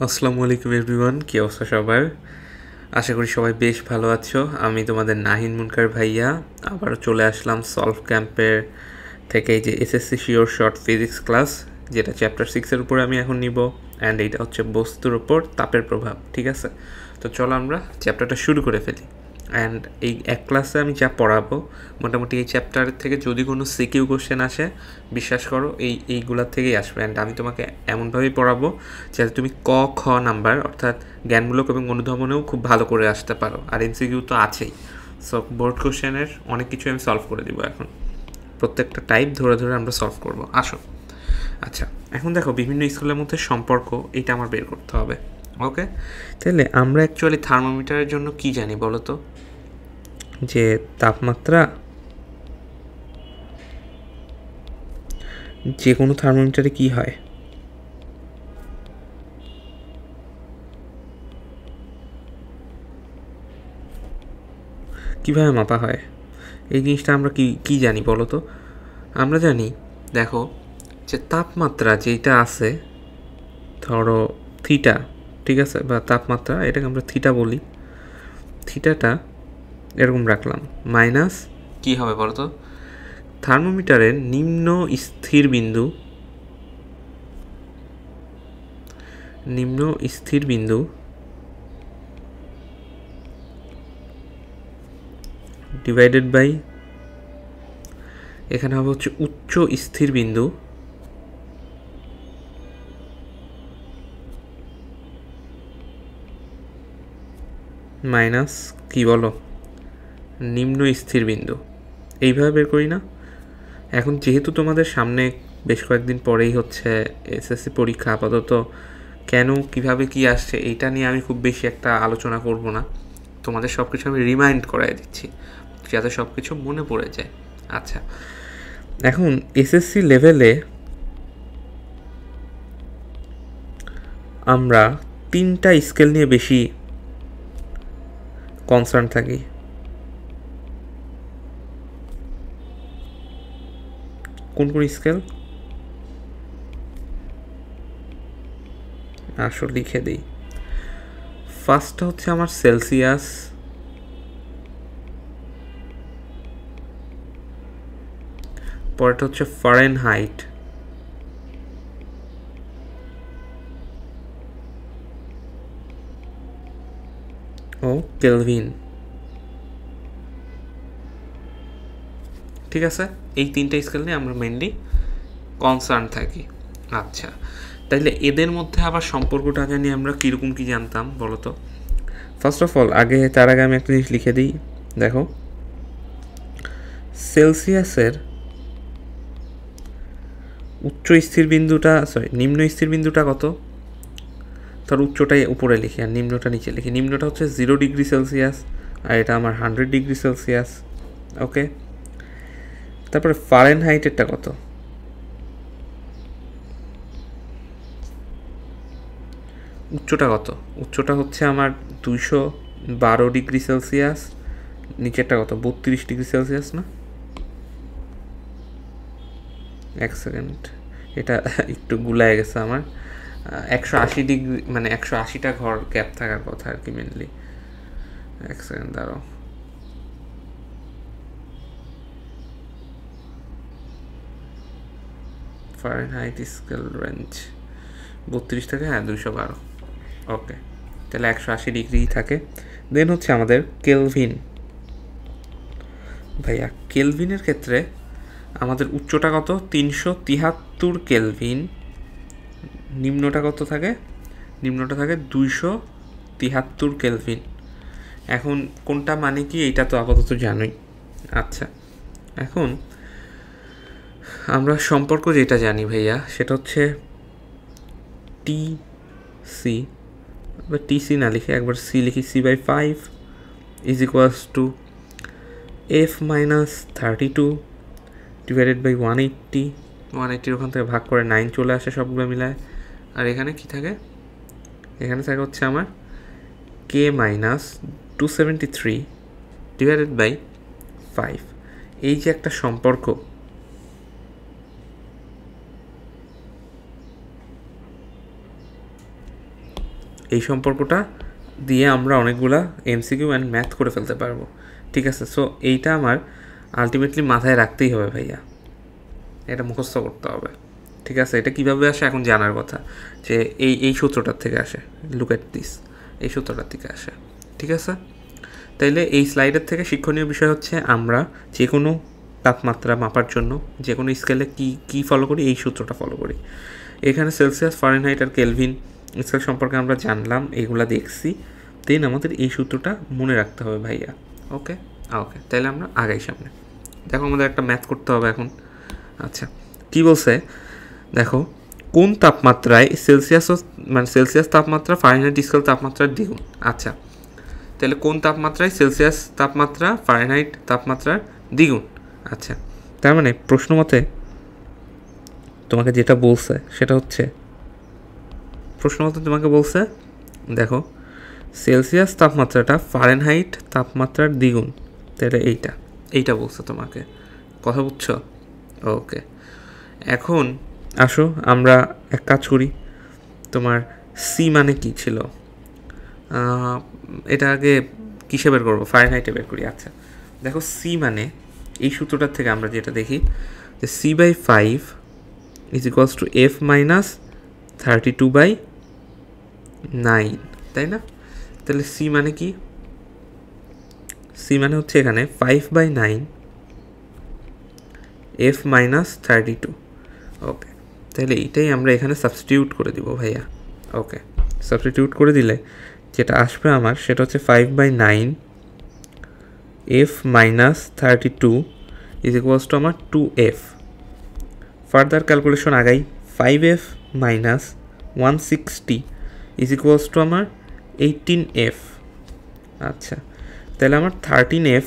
আসসালামু আলাইকুম এভরিওয়ান, কী অবস্থা সবার? আশা করি সবাই বেশ ভালো আছো। আমি তোমাদের নাহিন মুনকার ভাইয়া আবারও চলে আসলাম সলভ ক্যাম্পের থেকে, এই যে SSC sure short physics class, যেটা চ্যাপ্টার 6-এর উপরে আমি এখন নিব। অ্যান্ড এইটা হচ্ছে বস্তুর ওপর তাপের প্রভাব। ঠিক আছে, তো চলো আমরা চ্যাপ্টারটা শুরু করে ফেলি। অ্যান্ড এই এক ক্লাসে আমি যা পড়াবো, মোটামুটি এই চ্যাপ্টারের থেকে যদি কোনো সিকিউ কোশ্চেন আসে, বিশ্বাস করো এইগুলার থেকেই আসবে। অ্যান্ড আমি তোমাকে এমনভাবেই পড়াবো যাতে তুমি ক খ নাম্বার অর্থাৎ জ্ঞানমূলক এবং অনুধাবনেও খুব ভালো করে আসতে পারো। আর এমসিকিউ তো আছেই। সো বোর্ড কোশ্চেনের অনেক কিছু আমি সলভ করে দিব। এখন প্রত্যেকটা টাইপ ধরে ধরে আমরা সলভ করব। আসো। আচ্ছা, এখন দেখো বিভিন্ন স্কুলের মধ্যে সম্পর্ক, এটা আমার বের করতে হবে। ওকে, তাহলে আমরা অ্যাকচুয়ালি থার্মোমিটারের জন্য কি জানি বলো তো? যে তাপমাত্রা যে কোনো থার্মোমিটারে কি হয়, কীভাবে মাপা হয়, এই জিনিসটা আমরা কি জানি বলো তো? আমরা জানি, দেখো, যে তাপমাত্রা যেটা আছে, ধরো থিটা, ঠিক আছে, বা তাপমাত্রা, এটাকে আমরা থিটা বলি। থিটাটা এরকম রাখলাম, মাইনাস কী হবে বলো তো? থার্মোমিটারের নিম্ন স্থির বিন্দু ডিভাইডেড বাই, এখানে হবে হচ্ছে উচ্চ স্থির বিন্দু মাইনাস কি বলো, নিম্ন স্থির বিন্দু। এইভাবে বের করি না? এখন যেহেতু তোমাদের সামনে বেশ কয়েকদিন পরেই হচ্ছে এসএসসি পরীক্ষা, আপাতত কেন কিভাবে কি আসছে এইটা নিয়ে আমি খুব বেশি একটা আলোচনা করব না। তোমাদের সব কিছু আমি রিমাইন্ড করাই দিচ্ছি যাতে সব কিছু মনে পড়ে যায়। আচ্ছা, এখন এসএসসি লেভেলে আমরা 3টা স্কেল নিয়ে বেশি কনসার্ন থাকি। কোন কোন স্কেল আসো লিখে দিই। ফার্স্টটা হচ্ছে আমার সেলসিয়াস, পরেরটা হচ্ছে ফারেনহাইট, ও কেলভিন। ঠিক আছে, এই 3টা স্কেল নিয়ে আমরা মেনলি কনসার্ন থাকি। আচ্ছা, তাইলে এদের মধ্যে আবার সম্পর্কটা জানি আমরা কীরকম কী জানতাম বলো তো? ফার্স্ট অফ অল তার আগে আমি একটা জিনিস লিখে দিই। দেখো, সেলসিয়াসের নিম্ন স্থির বিন্দুটা কত? তার উচ্চটাই উপরে লিখি আর নিম্নটা নিচে লিখি। নিম্নটা হচ্ছে 0 ডিগ্রি সেলসিয়াস আর এটা আমার 100 ডিগ্রি সেলসিয়াস। ওকে, তারপরে ফারেনহাইটেরটা কত? উচ্চটা কত? উচ্চটা হচ্ছে আমার 212 ডিগ্রি সেলসিয়াস। নিচেরটা কত? 32 ডিগ্রি সেলসিয়াস না? এক সেকেন্ড, এটা একটু গুলায় গেছে আমার। 180 ডিগ্রি, মানে 180টা ঘর গ্যাপ থাকার কথা আর কি মেনলি। এক সেকেন্ড দাঁড়াও। ফারেনহাইট স্কেল রেঞ্জ 32 থেকে 212। ওকে, তাহলে 180 ডিগ্রি থাকে। দেন হচ্ছে আমাদের কেলভিন। ভাইয়া, কেলভিনের ক্ষেত্রে আমাদের উচ্চটা কত? 373 কেলভিন। নিম্নটা কত থাকে? নিম্নটা থাকে 273 কেলভিন। এখন কোনটা মানে কি এইটা তো আপাতত জানোই। আচ্ছা, এখন আমরা সম্পর্ক যেটা জানি ভাইয়া, সেটা হচ্ছে টিসি, টিসি না লিখে একবার সি লিখি, C/5 is equals to F-32 divided by 180। 180 ওখান থেকে ভাগ করে 9 চলে আসে সবগুলো মিলায়। আর এখানে কি থাকে? এখানে থাকে হচ্ছে আমার K-273 ডিভাইডেড বাই 5। এই যে একটা সম্পর্ক, এই সম্পর্কটা দিয়ে আমরা অনেকগুলা এমসিকিউ অ্যান্ড ম্যাথ করে ফেলতে পারবো। ঠিক আছে, সো এইটা আমার আলটিমেটলি মাথায় রাখতেই হবে ভাইয়া, এটা মুখস্থ করতে হবে। ঠিক আছে, এটা কীভাবে আসে এখন জানার কথা, যে এই সূত্রটার থেকে আসে। লুক এট দিস, এই সূত্রটার থেকে আসে। ঠিক আছে, তাইলে এই স্লাইডের থেকে শিক্ষণীয় বিষয় হচ্ছে আমরা যে কোনো তাপমাত্রা মাপার জন্য যে কোনো স্কেলে কী ফলো করি, এই সূত্রটা ফলো করি। এখানে সেলসিয়াস, ফারেনহাইট আর কেলভিন স্কেল সম্পর্কে আমরা জানলাম, এইগুলা দেখছি। দেন আমাদের এই সূত্রটা মনে রাখতে হবে ভাইয়া। ওকে ওকে, তাহলে আমরা আগাই সামনে। দেখো আমাদের একটা ম্যাথ করতে হবে এখন। আচ্ছা, কি বলছে দেখো, কোন তাপমাত্রায় সেলসিয়াস তাপমাত্রা ফারেনহাইট স্কেল তাপমাত্রার দ্বিগুণ। আচ্ছা, তাহলে কোন তাপমাত্রায় সেলসিয়াস তাপমাত্রা ফারেনহাইট তাপমাত্রার দ্বিগুণ। আচ্ছা, তার মানে প্রশ্ন মতে তোমাকে যেটা বলছে সেটা হচ্ছে, দেখো সেলসিয়াস তাপমাত্রাটা ফারেনহাইট তাপমাত্রার দ্বিগুণ, তাহলে এইটা বলছে তোমাকে। কথা বুঝছো? ওকে, এখন আসো আমরা এক কাজ করি। তোমার সি মানে কি ছিল, এটা আগে কিসে বের করবো? ফারেনহাইটে বের করি। আচ্ছা দেখো, সি মানে এই সূত্রটার থেকে আমরা যেটা দেখি যে C/5 = F - 32/9, তাই না? তাহলে সি মানে কি? সি মানে হচ্ছে এখানে 5/9 F - 32। ওকে, তাহলে এইটাই আমরা এখানে সাবস্টিটিউট করে দিব ভাইয়া। ওকে, সাবস্টিটিউট করে দিলে যেটা আসবে আমার সেটা হচ্ছে 5/9 F - 32 = আমার 2F। ফার্দার ক্যালকুলেশন আগাই, 5F - 160 = আমার 18F। আচ্ছা, তাহলে আমার 13F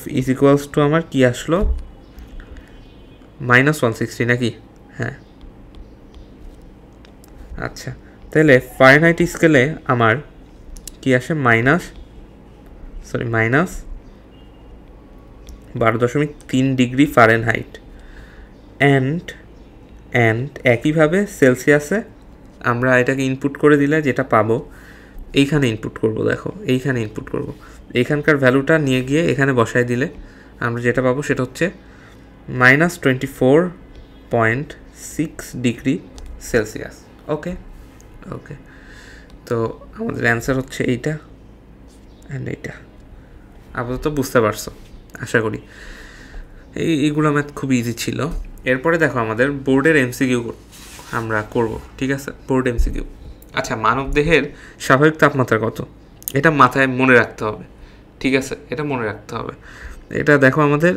= আমার কি আসলো? -160 নাকি? হ্যাঁ। আচ্ছা, তাহলে ফারেনহাইট স্কেলে আমার কি আসে? -12.3 ডিগ্রি ফারেনহাইট। অ্যান্ড একইভাবে সেলসিয়াসে আমরা এটাকে ইনপুট করে দিলে যেটা পাবো, এইখানে ইনপুট করব। দেখো এইখানে ইনপুট করব, এইখানকার ভ্যালুটা নিয়ে গিয়ে এখানে বসায় দিলে আমরা যেটা পাবো সেটা হচ্ছে -24.6 ডিগ্রি সেলসিয়াস। ওকে, তো আমাদের অ্যান্সার হচ্ছে এইটা অ্যান্ড এইটা। আপাতত বুঝতে পারছো আশা করি। এইগুলো ম্যাথ খুব ইজি ছিল। এরপরে দেখো আমাদের বোর্ডের এমসিকিউ আমরা করব। ঠিক আছে, বোর্ড এমসিকিউ। আচ্ছা, মানবদেহের স্বাভাবিক তাপমাত্রা কত? এটা মাথায় মনে রাখতে হবে। ঠিক আছে, এটা মনে রাখতে হবে। এটা দেখো আমাদের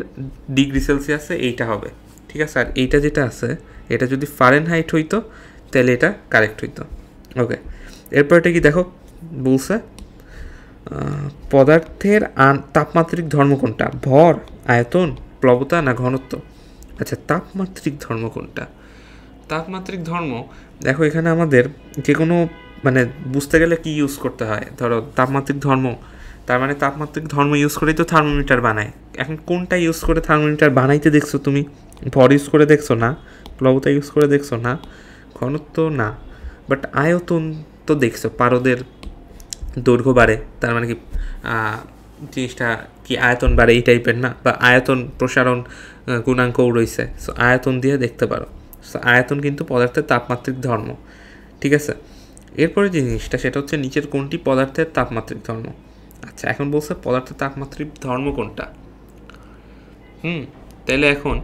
ডিগ্রি সেলসিয়াসে এইটা হবে। ঠিক আছে, আর এইটা যেটা আছে এটা যদি ফারেনহাইট হইতো তাহলে এটা কারেক্ট হইতো। ওকে, এরপর এটা কি দেখো বলছে, পদার্থের তাপমাত্রিক ধর্ম কোনটা? ভর, আয়তন, প্লবতা না ঘনত্ব? আচ্ছা, তাপমাত্রিক ধর্ম কোনটা? তাপমাত্রিক ধর্ম দেখো এখানে আমাদের যে কোনো বুঝতে গেলে কি ইউজ করতে হয়। ধরো তাপমাত্রিক ধর্ম, তার মানে তাপমাত্রিক ধর্ম ইউজ করেই তো থার্মোমিটার বানায়। এখন কোনটা ইউজ করে থার্মোমিটার বানাইতে দেখছো তুমি? ভর ইউজ করে দেখছো না, প্লবতা ইউজ করে দেখছো না, ঘনত্ব না, বাট আয়তন তো দেখছো। পারদের দৈর্ঘ্য বাড়ে, তার মানে কি জিনিসটা কি আয়তন বাড়ে এই টাইপের না, বা আয়তন প্রসারণ গুণাঙ্কও রয়েছে। সো আয়তন দিয়ে দেখতে পারো। সো আয়তন কিন্তু পদার্থের তাপমাত্রিক ধর্ম। ঠিক আছে, এরপরে যে জিনিসটা সেটা হচ্ছে নিচের কোনটি পদার্থের তাপমাত্রিক ধর্ম। আচ্ছা, এখন বলছে পদার্থের তাপমাত্রিক ধর্ম কোনটা। তাহলে এখন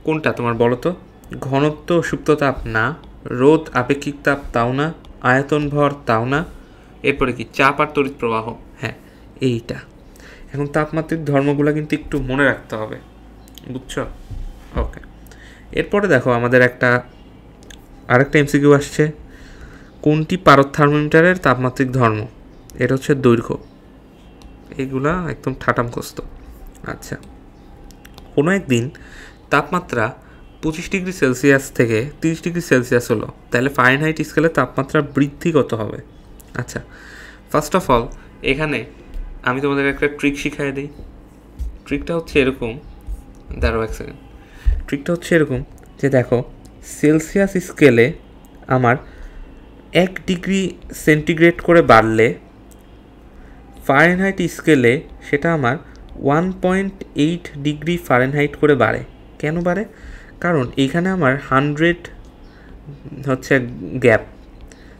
কোনটা তোমার বলো তো? ঘনত্ব সুপ্ত তাপ না, রোধ আপেক্ষিক তাপ তাও না, আয়তন ভর তাও না, এরপরে কি চাপ আর তড়িৎ প্রবাহ? হ্যাঁ, এইটা। এখন তাপমাত্রিক ধর্মগুলো কিন্তু একটু মনে রাখতে হবে, বুঝছো? ওকে, এরপরে দেখো আমাদের আরেকটা এমসিকিউ আসছে, কোনটি পারদ থার্মোমিটারের তাপমাত্রিক ধর্ম? এটা হচ্ছে দৈর্ঘ্য। এইগুলা একদম ঠাটাম কষ্ট। আচ্ছা, কোনো একদিন তাপমাত্রা 25 ডিগ্রি সেলসিয়াস থেকে 30 ডিগ্রি সেলসিয়াস হলো, তাহলে ফারেনহাইট স্কেলে তাপমাত্রা বৃদ্ধি কত হবে? আচ্ছা, ফার্স্ট অফ অল এখানে আমি তোমাদের একটা ট্রিক শিখাই দিই। ট্রিকটা হচ্ছে এরকম, দাঁড়াও এক সেকেন্ড। ট্রিকটা হচ্ছে এরকম যে দেখো, সেলসিয়াস স্কেলে আমার 1 ডিগ্রি সেন্টিগ্রেড করে বাড়লে ফারেনহাইট স্কেলে সেটা আমার 1.8 ডিগ্রি ফারেনহাইট করে বাড়ে। কেন বাড়ে? কারণ এইখানে আমার 100 হচ্ছে গ্যাপ।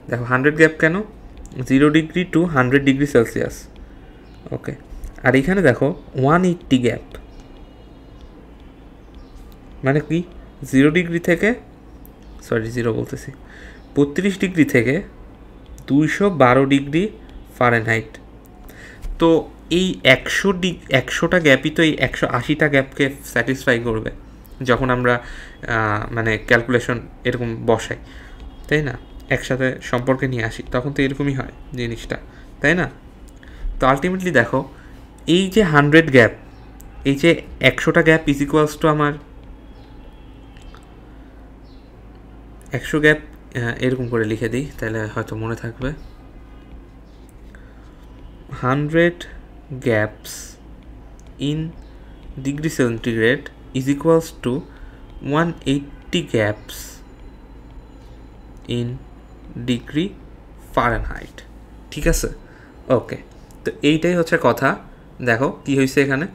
দেখো 100 গ্যাপ কেন? 0 ডিগ্রি টু 100 ডিগ্রি সেলসিয়াস। ওকে, আর এখানে দেখো 180 গ্যাপ, মানে কি 0 ডিগ্রি থেকে 32 ডিগ্রি থেকে 212 ডিগ্রি ফারেনহাইট। তো এই 100টা গ্যাপই তো এই 180টা গ্যাপকে স্যাটিসফাই করবে যখন আমরা মানে ক্যালকুলেশন এরকম বসাই, তাই না? একসাথে সম্পর্কে নিয়ে আসি, তখন তো এরকমই হয় জিনিসটা, তাই না? তো আলটিমেটলি দেখো এই যে 100 গ্যাপ, এই যে 100টা গ্যাপ ইজ ইকুয়ালস টু আমার 100 গ্যাপ, এরকম করে লিখে দিই তাহলে হয়তো মনে থাকবে। 100 gaps in degree centigrade is equals to 180 gaps in degree Fahrenheit। ঠিক আছে, ওকে। তো এইটাই হচ্ছে কথা। দেখো কি হয়েছে এখানে,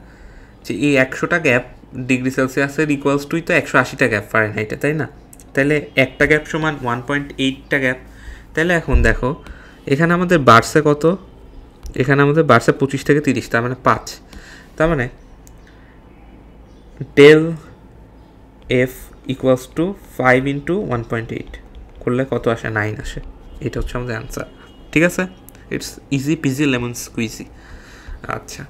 যে এই 100টা গ্যাপ ডিগ্রি সেলসিয়াসের ইকুয়ালস টুই তো 180টা গ্যাপ ফারেনহাইটে, তাই না? তাহলে একটা গ্যাপ সমান 1.8টা গ্যাপ। তাহলে এখন দেখো এখানে আমাদের বাড়ছে কত? এখানে আমাদের বাড়ছে 25 থেকে 30, তার মানে 5। তার মানে del F equals to 5 into 1.8 করলে কত আসে? 9 আসে। এটা হচ্ছে আমাদের অ্যান্সার। ঠিক আছে, it's easy PG lemon squeegee. আচ্ছা,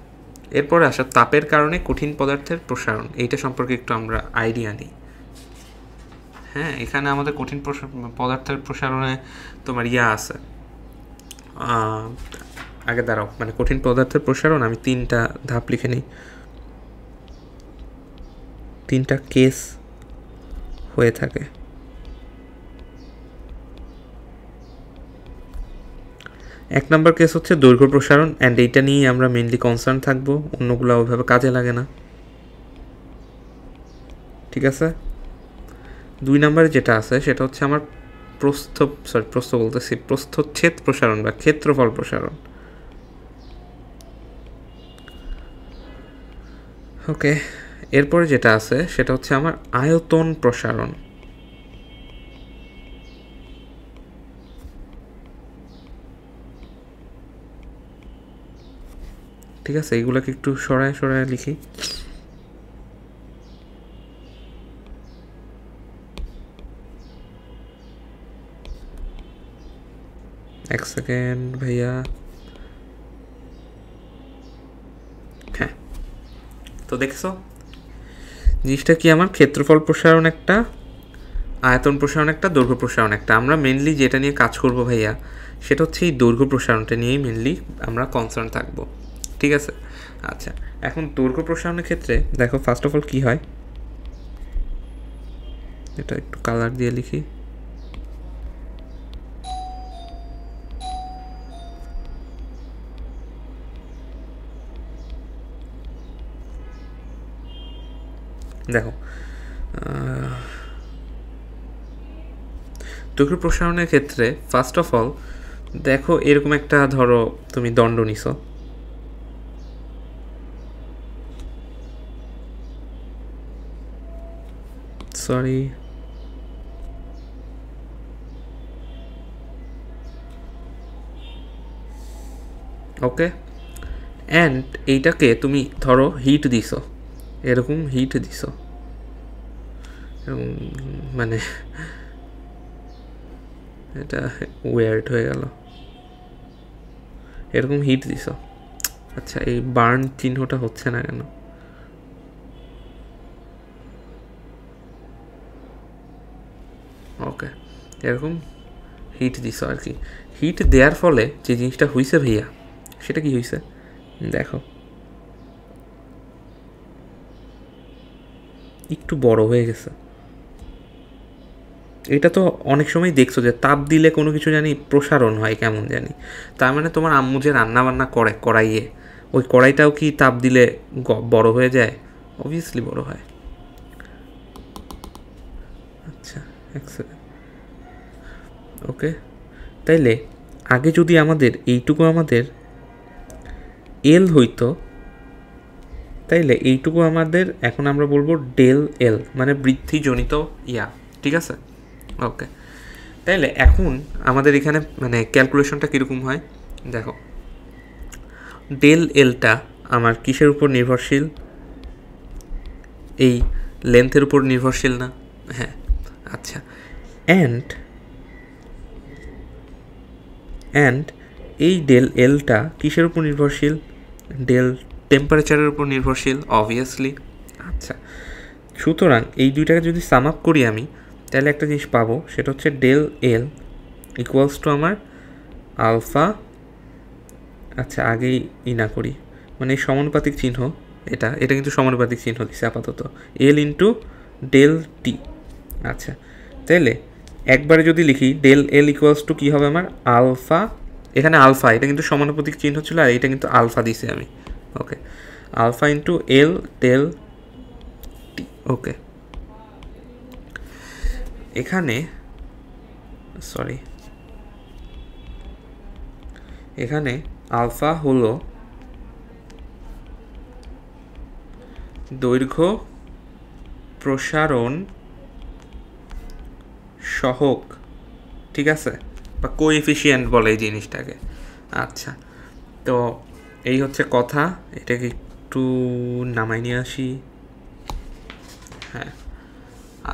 এরপরে আসা তাপের কারণে কঠিন পদার্থের প্রসারণ, এইটা সম্পর্কে একটু আমরা আইডিয়া নিই। হ্যাঁ, এখানে আমাদের কঠিন পদার্থের প্রসারণে তোমার আছে, আগে দাঁড়াও, মানে কঠিন পদার্থের প্রসারণ আমি 3টা ধাপ লিখে নিই, 3টা কেস হয়ে থাকে। এক নম্বর কেস হচ্ছে দৈর্ঘ্য প্রসারণ, অ্যান্ড এইটা নিয়েই আমরা মেনলি কনসার্ন থাকবো, অন্যগুলো ওইভাবে কাজে লাগে না। ঠিক আছে, 2 নম্বরে যেটা আছে সেটা হচ্ছে আমার প্রস্থচ্ছেদ প্রসারণ বা ক্ষেত্রফল প্রসারণ। ওকে, এরপরে যেটা আছে সেটা হচ্ছে আমার আয়তন প্রসারণ। ঠিক আছে, এইগুলোকে একটু সরায় সরায় লিখি। এক সেকেন্ড ভাইয়া। হ্যাঁ, তো দেখছো জিনিসটা কি, আমার ক্ষেত্রফল প্রসারণ একটা, আয়তন প্রসারণ একটা, দৈর্ঘ্য প্রসারণ একটা। আমরা মেনলি যেটা নিয়ে কাজ করব ভাইয়া সেটা হচ্ছে এই দৈর্ঘ্য প্রসারণটা নিয়েই মেনলি আমরা কনসার্ন থাকবো। ঠিক আছে, আচ্ছা, এখন দৈর্ঘ্য প্রসারণের ক্ষেত্রে দেখো ফার্স্ট অফ অল কী হয়, এটা একটু কালার দিয়ে লিখি। দেখো দৈর্ঘ্য প্রসারণের ক্ষেত্রে ফার্স্ট অফ অল দেখো এরকম একটা, ধরো তুমি দণ্ড নিছো, সরি ওকে, অ্যান্ড এইটাকে তুমি ধরো হিট দিছো, এরকম হিট দিছো, মানে এটা ওয়ার্ড হয়ে গেল, এরকম হিট দিছো। আচ্ছা, এই বার্ন চিহ্নটা হচ্ছে না কেন? ওকে, এরকম হিট দিছো আর কি। হিট দেওয়ার ফলে যে জিনিসটা হয়েছে ভাইয়া, সেটা কি হয়েছে দেখো, একটু বড় হয়ে গেছে। এটা তো অনেক সময় দেখছো যে তাপ দিলে কোনো কিছু জানি প্রসারণ হয় কেমন জানি, তার মানে তোমার আম্মু যে রান্না বান্না করে কড়াইয়ে, ওই কড়াইটাও কি তাপ দিলে বড় হয়ে যায়? অবভিয়াসলি বড় হয়। আচ্ছা, এক সেকেন্ড। ওকে, তাইলে আগে যদি আমাদের এইটুকু আমাদের এল হইতো তাইলে এইটুকু আমাদের এখন আমরা বলবো ডেল এল, মানে বৃদ্ধিজনিত ইয়া, ঠিক আছে? ওকে, তাইলে এখন আমাদের এখানে মানে ক্যালকুলেশনটা কীরকম হয় দেখো, ডেল এলটা আমার কিসের উপর নির্ভরশীল? এই লেন্থের উপর নির্ভরশীল না? হ্যাঁ, আচ্ছা। অ্যান্ড এই ডেল এলটা কিসের উপর নির্ভরশীল? ডেল টেম্পারেচারের উপর নির্ভরশীল, অবভিয়াসলি। আচ্ছা, সুতরাং এই দুইটাকে যদি সাম আপ করি আমি, তাহলে একটা জিনিস পাবো, সেটা হচ্ছে ডেল এল ইকুয়ালস টু আমার আলফা, আচ্ছা আগেই না করি, মানে এই সমানুপাতিক চিহ্ন, এটা কিন্তু সমানুপাতিক চিহ্ন দিচ্ছে আপাতত, এল ইন্টু ডেল টি। আচ্ছা, তাহলে একবারে যদি লিখি ডেল এল ইকুয়ালস টু কী হবে আমার আলফা, এখানে আলফা, এটা কিন্তু সমানুপাতিক চিহ্ন ছিল, আর এটা কিন্তু আলফা দিছে আমি। ওকে, আলফা ইন্টু এল ডেল টি। ওকে, এখানে এখানে আলফা হলো দৈর্ঘ্য প্রসারণ সহগ, ঠিক আছে, বা কোএফিশিয়েন্ট বলে এই জিনিসটাকে। আচ্ছা, তো এই হচ্ছে কথা, এটাকে একটু নামাই নিয়ে আসি। হ্যাঁ,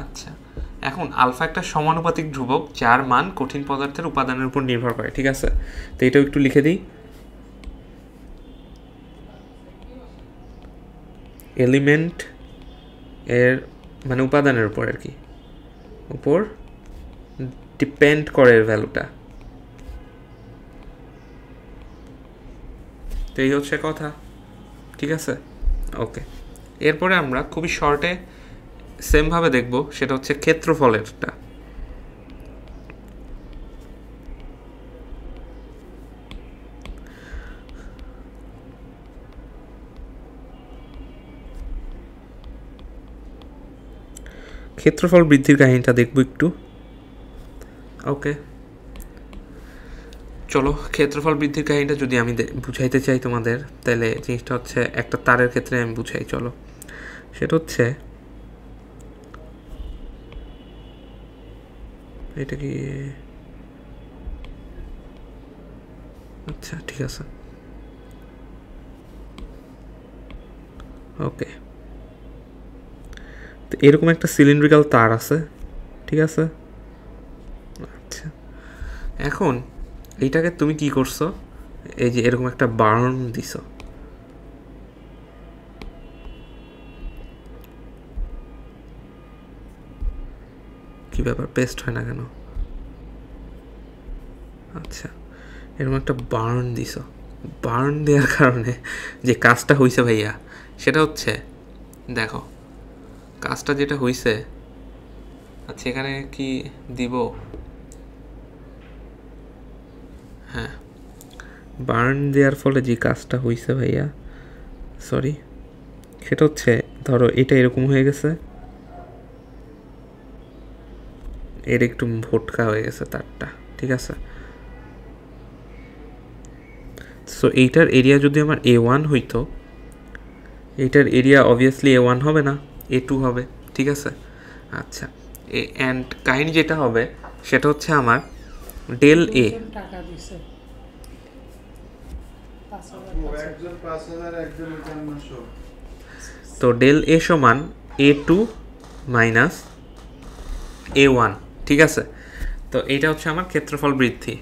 আচ্ছা, এখন আলফা একটা সমানুপাতিক ধ্রুবক যার মান কঠিন পদার্থের উপাদানের উপর নির্ভর করে, ঠিক আছে? তো এটাও একটু লিখে দিই, এলিমেন্ট এর মানে উপাদানের উপর আর কি, উপর ডিপেন্ড করে এর ভ্যালুটা। তো এই হচ্ছে কথা, ঠিক আছে? ওকে, এরপরে আমরা খুবই শর্টে সেমভাবে দেখব, সেটা হচ্ছে ক্ষেত্রফলেরটা। ক্ষেত্রফল বৃদ্ধির কাহিনীটা দেখব একটু। ওকে, চলো ক্ষেত্রফল বৃদ্ধির কাহিনীটা যদি আমি বুঝাইতে চাই তোমাদের, তাহলে জিনিসটা হচ্ছে একটা তারের ক্ষেত্রে আমি বুঝাই। চলো, সেটা হচ্ছে এটা কি, আচ্ছা ঠিক আছে, ওকে, তো এরকম একটা সিলিন্ড্রিক্যাল তার আছে, ঠিক আছে? আচ্ছা, এখন এইটাকে তুমি কি করছো, এই যে এরকম একটা বার্ন দিছো, কি ব্যাপার পেস্ট হয় না কেন? আচ্ছা, এরকম একটা বার্ন দিছো, বার্ন দেওয়ার কারণে যে কাজটা হয়েছে ভাইয়া, সেটা হচ্ছে দেখো কাজটা যেটা হয়েছে, আচ্ছা এখানে কি দিব, হ্যাঁ, বার্ন দেওয়ার ফলে যে কাজটা হয়েছে ভাইয়া, সরি, সেটা হচ্ছে ধরো এটা এরকম হয়ে গেছে, এর একটু ভোটকা হয়ে গেছে তারটা, ঠিক আছে? সো এইটার এরিয়া যদি আমার A1 হইতো, এইটার এরিয়া অবভিয়াসলি A1 হবে না, A2 হবে, ঠিক আছে? আচ্ছা, অ্যান্ড কাহিনী যেটা হবে সেটা হচ্ছে আমার ডেল এ, তো ডেল এ সমান A2 মাইনাস A1, ঠিক আছে? তো এইটা হচ্ছে আমার ক্ষেত্রফল বৃদ্ধি।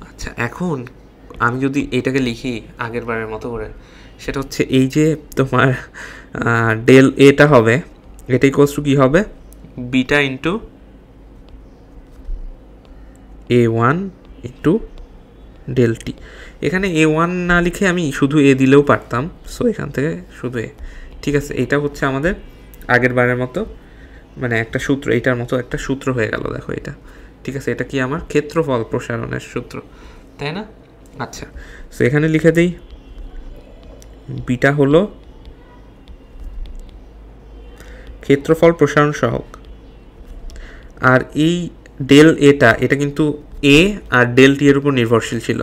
আচ্ছা, এখন আমি যদি এটাকে লিখি আগের বারের মতো করে, সেটা হচ্ছে এই যে তোমার ডেল এটা হবে, এটা ইকুয়ালস টু কী হবে, beta into A1 into del T. এখানে A1 না লিখে আমি শুধু এ দিলেও পারতাম, সো এখান থেকে শুধু এ, ঠিক আছে? এটা হচ্ছে আমাদের আগের বারের মতো মানে একটা সূত্র, এইটার মতো একটা সূত্র হয়ে গেল, দেখো এটা, ঠিক আছে? এটা কি আমার ক্ষেত্রফল প্রসারণের সূত্র, তাই না? আচ্ছা, সো এখানে লিখে দিই বিটা হলো ক্ষেত্রফল প্রসারণ সহগ, আর এই ডেল এটা কিন্তু এ আর ডেল টি এর উপর নির্ভরশীল ছিল।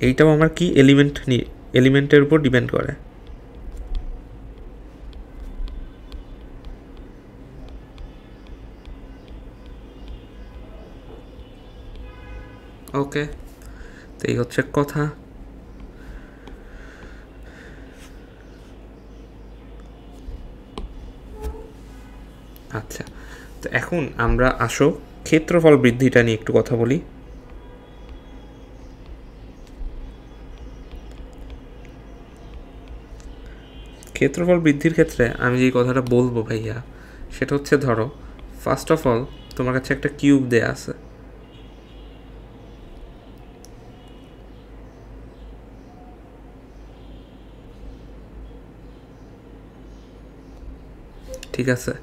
এইটাও আমার কি এলিমেন্টের উপর ডিপেন্ড করে। ওকে, তো এই হচ্ছে কথা। আচ্ছা, তো এখন আমরা আসো ক্ষেত্রফল বৃদ্ধিটা নিয়ে একটু কথা বলি। ক্ষেত্রফল বৃদ্ধির ক্ষেত্রে আমি যে কথাটা বলবো ভাইয়া, সেটা হচ্ছে ধরো ফার্স্ট অফ অল তোমার কাছে একটা কিউব দেয়া আছে, ঠিক আছে?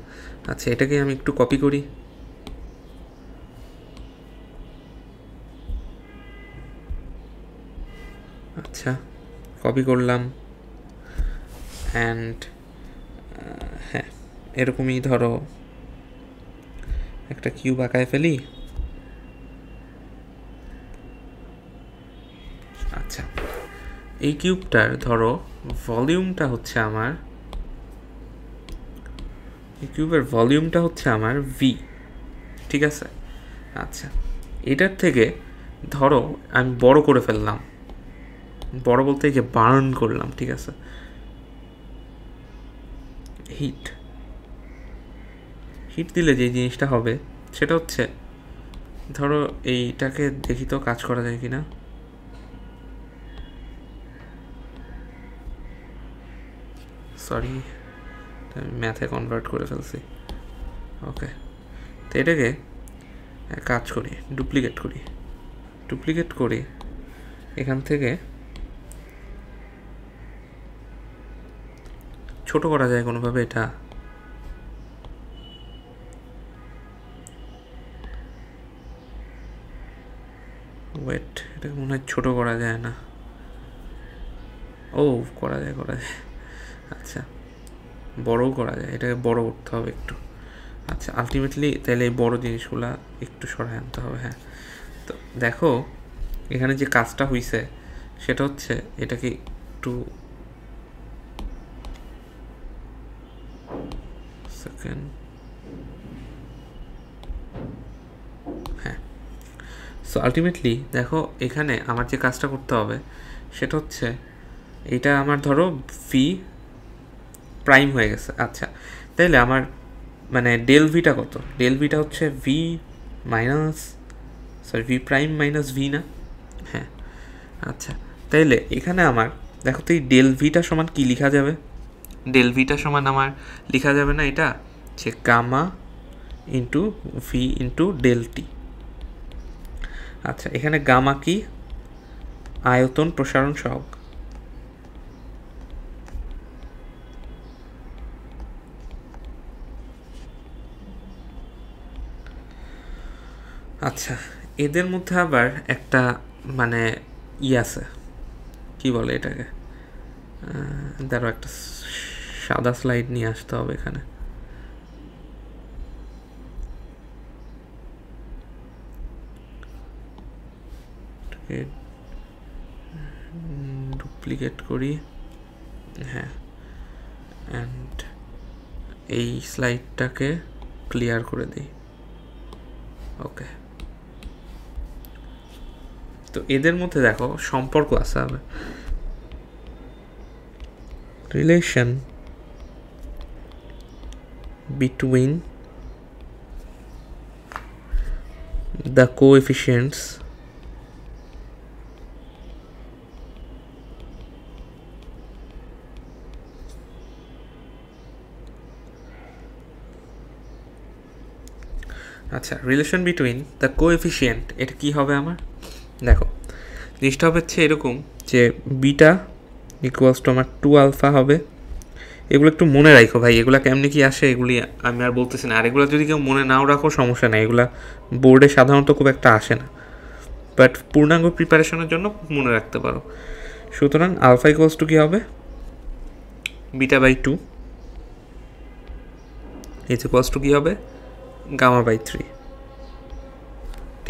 আচ্ছা, এটাকে আমি একটু কপি করি। আচ্ছা, কপি করলাম অ্যান্ড হ্যাঁ, এরকমই ধরো একটা কিউব আঁকায় ফেলি। আচ্ছা, এই কিউবটার ধরো ভলিউমটা হচ্ছে আমার, এই কিউবের ভলিউমটা হচ্ছে আমার ভি, ঠিক আছে? আচ্ছা, এটার থেকে ধরো আমি বড় করে ফেললাম, বড় বলতে যে বার্ন করলাম, ঠিক আছে? হিট দিলে যে জিনিসটা হবে সেটা হচ্ছে ধরো এইটাকে দেখি তো কাজ করা যায় কিনা। সরি, ম্যাথে কনভার্ট করে ফেলছি। ওকে, তো এটাকে কাজ করি, ডুপ্লিকেট করি এখান থেকে ছোট করা যায় কোনোভাবে এটা। ওয়েট, এটাকে মনে হয় ছোটো করা যায় না। ও, করা যায়। আচ্ছা, বড়ও করা যায়, এটাকে বড় করতে হবে একটু। আচ্ছা, আলটিমেটলি তাহলে এই বড় জিনিসগুলা একটু সরাই আনতে হবে। হ্যাঁ, তো দেখো এখানে যে কাজটা হয়েছে সেটা হচ্ছে এটাকে একটু সেকেন্ড, হ্যাঁ। সো আলটিমেটলি দেখো এখানে আমার যে কাজটা করতে হবে সেটা হচ্ছে এইটা আমার ধরো ভি প্রাইম হয়ে গেছে। আচ্ছা, তাইলে আমার মানে ডেল ভিটা কত? ডেল ভিটা হচ্ছে V minus, sorry V prime minus V না? হ্যাঁ, আচ্ছা, তাইলে এখানে আমার দেখো তো এই ডেল ভিটা সমান কি লেখা যাবে? ডেল ভিটা সমান আমার লেখা যাবে না এটা যে gamma into V into del T. আচ্ছা, এখানে গামা কি? আয়তন প্রসারণ সহগ। আচ্ছা, এদের মধ্যে আবার একটা মানে আছে, কি বলে এটাকে, ধরো একটা সাদা স্লাইড নিয়ে আসতে হবে এখানে। ডুপ্লিকেট করি, হ্যাঁ, অ্যান্ড এই স্লাইডটাকে ক্লিয়ার করে দিই। ওকে, তো এদের মধ্যে দেখো সম্পর্ক আছে, হবে রিলেশন বিটুইন the coefficients আচ্ছা, রিলেশন বিটুইন দ্য কোএফিসিয়েন্ট, এটা কি হবে আমার? দেখো জিনিসটা হচ্ছে এরকম যে বিটা ইকুয়ালস টু আমার 2 আলফা হবে। এগুলো একটু মনে রাখো ভাই, এগুলো কেমনি কি আসে এগুলি আমি আর বলতেছি না। আর এগুলো যদি কেউ মনে নাও রাখো সমস্যা নেই, এগুলা বোর্ডে সাধারণত খুব একটা আসে না, বাট পূর্ণাঙ্গ প্রিপারেশনের জন্য মনে রাখতে পারো। সুতরাং আলফা ইকুয়ালস টু কী হবে? Beta by 2 is equals to কী হবে? Gamma by 3।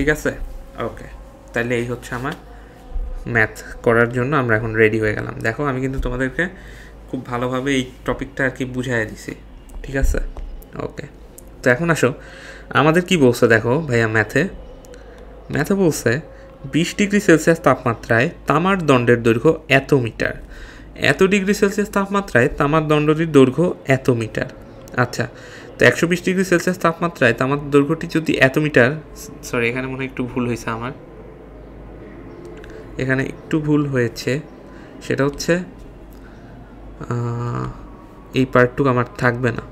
ঠিক আছে? ওকে, তাহলে এই হচ্ছে আমার ম্যাথ করার জন্য আমরা এখন রেডি হয়ে গেলাম। দেখো আমি কিন্তু তোমাদেরকে খুব ভালোভাবে এই টপিকটা আর কি বুঝাই দিছি, ঠিক আছে? ওকে, তো এখন আসো আমাদের কি বলছে দেখো ভাইয়া, ম্যাথে বলছে 20 ডিগ্রি সেলসিয়াস তাপমাত্রায় তামার দণ্ডের দৈর্ঘ্য এত মিটার, এত ডিগ্রি সেলসিয়াস তাপমাত্রায় তামার দণ্ডটির দৈর্ঘ্য এত মিটার। আচ্ছা, তো 120 ডিগ্রি সেলসিয়াস তাপমাত্রায় তামার দৈর্ঘ্যটি যদি এত মিটার, সরি এখানে মনে হয় একটু ভুল হয়েছে আমার, এখানে একটু ভুল হয়েছে, সেটা হচ্ছে এই পার্টটুকু আমার থাকবে না,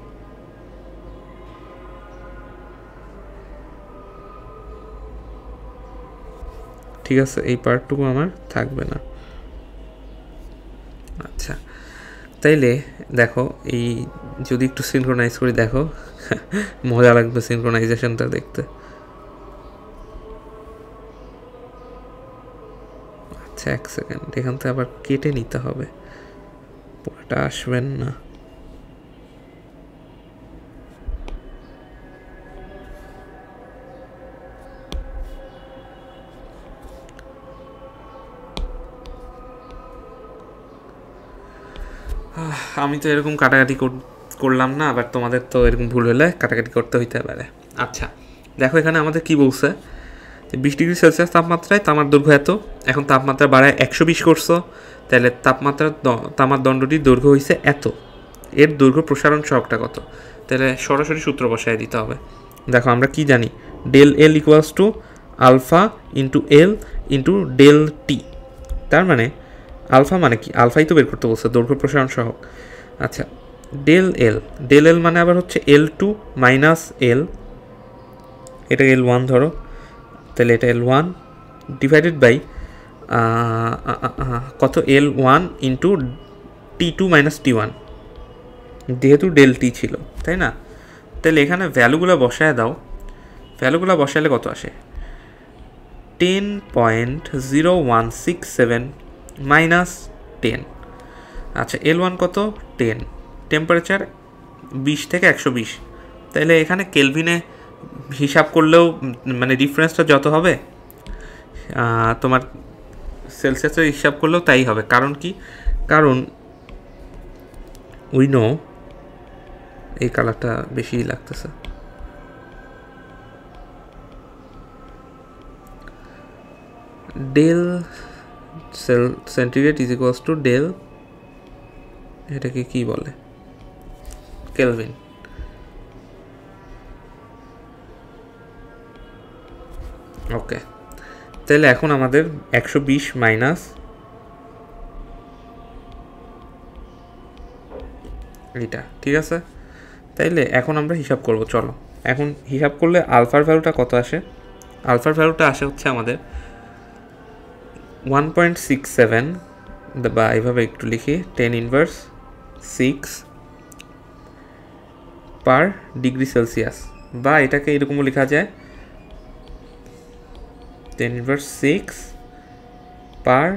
ঠিক আছে? এই পার্টটুকু আমার থাকবে না। আচ্ছা, তাইলে দেখো এই যদি একটু সিনক্রোনাইজ করি, দেখো মজা লাগবে সিনক্রোনাইজেশনটা দেখতে। আচ্ছা, 1 সেকেন্ড, এখান থেকে আবার কেটে নিতে হবে, পুরোটা আসবেন না। আমি তো এরকম কাটাকাটি করলাম না, আবার তোমাদের তো এরকম ভুল হলে কাটাকাটি করতে হইতে পারে। আচ্ছা, দেখো এখানে আমাদের কি বলছে, 20 ডিগ্রি সেলসিয়াস তাপমাত্রায় তামার দৈর্ঘ্য এত, এখন তাপমাত্রা বাড়ায় 120 করছো, তাহলে তামার দণ্ডটির দৈর্ঘ্য হয়েছে এত, এর দৈর্ঘ্য প্রসারণ সহগটা কত? তাহলে সরাসরি সূত্র বসায় দিতে হবে। দেখো আমরা কি জানি, del L equals to alpha into L into del T. তার মানে আলফা মানে কি, আলফাই তো বের করতে বলছে, দৈর্ঘ্য প্রসারণ সহগ। আচ্ছা, ডেল এল মানে আবার হচ্ছে L2 মাইনাস এল, এটা L1 ধরো, তাহলে এটা L1 ডিভাইডেড বাই কত, L1 into T2 minus T1, যেহেতু ডেল টি ছিল, তাই না? তাহলে এখানে ভ্যালুগুলো বসায় দাও, ভ্যালুগুলো বসালে কত আসে, 10.0167 মাইনাস 10। আচ্ছা, L1 কত, 10, টেম্পারেচার 20 থেকে 120, তাহলে এখানে কেলভিনে হিসাব করলেও মানে ডিফারেন্সটা যত হবে তোমার সেলসিয়াসের হিসাব করলেও তাই হবে। কারণ কি, কারণ উই নো, এই কালারটা বেশি লাগতেছে, del centigrade is equals to del, এটাকে কি বলে, কেলভিন। ওকে, তাহলে এখন আমাদের 120 মাইনাস এইটা, ঠিক আছে? তাইলে এখন আমরা হিসাব করব, চলো এখন হিসাব করলে আলফার ভ্যালুটা কত আসে, আলফার ভ্যালুটা আসে হচ্ছে আমাদের 1.67, বা এইভাবে একটু লিখি 10⁻6 পার ডিগ্রি সেলসিয়াস, বা এটাকে এরকমও লেখা যায় 10⁻6 পার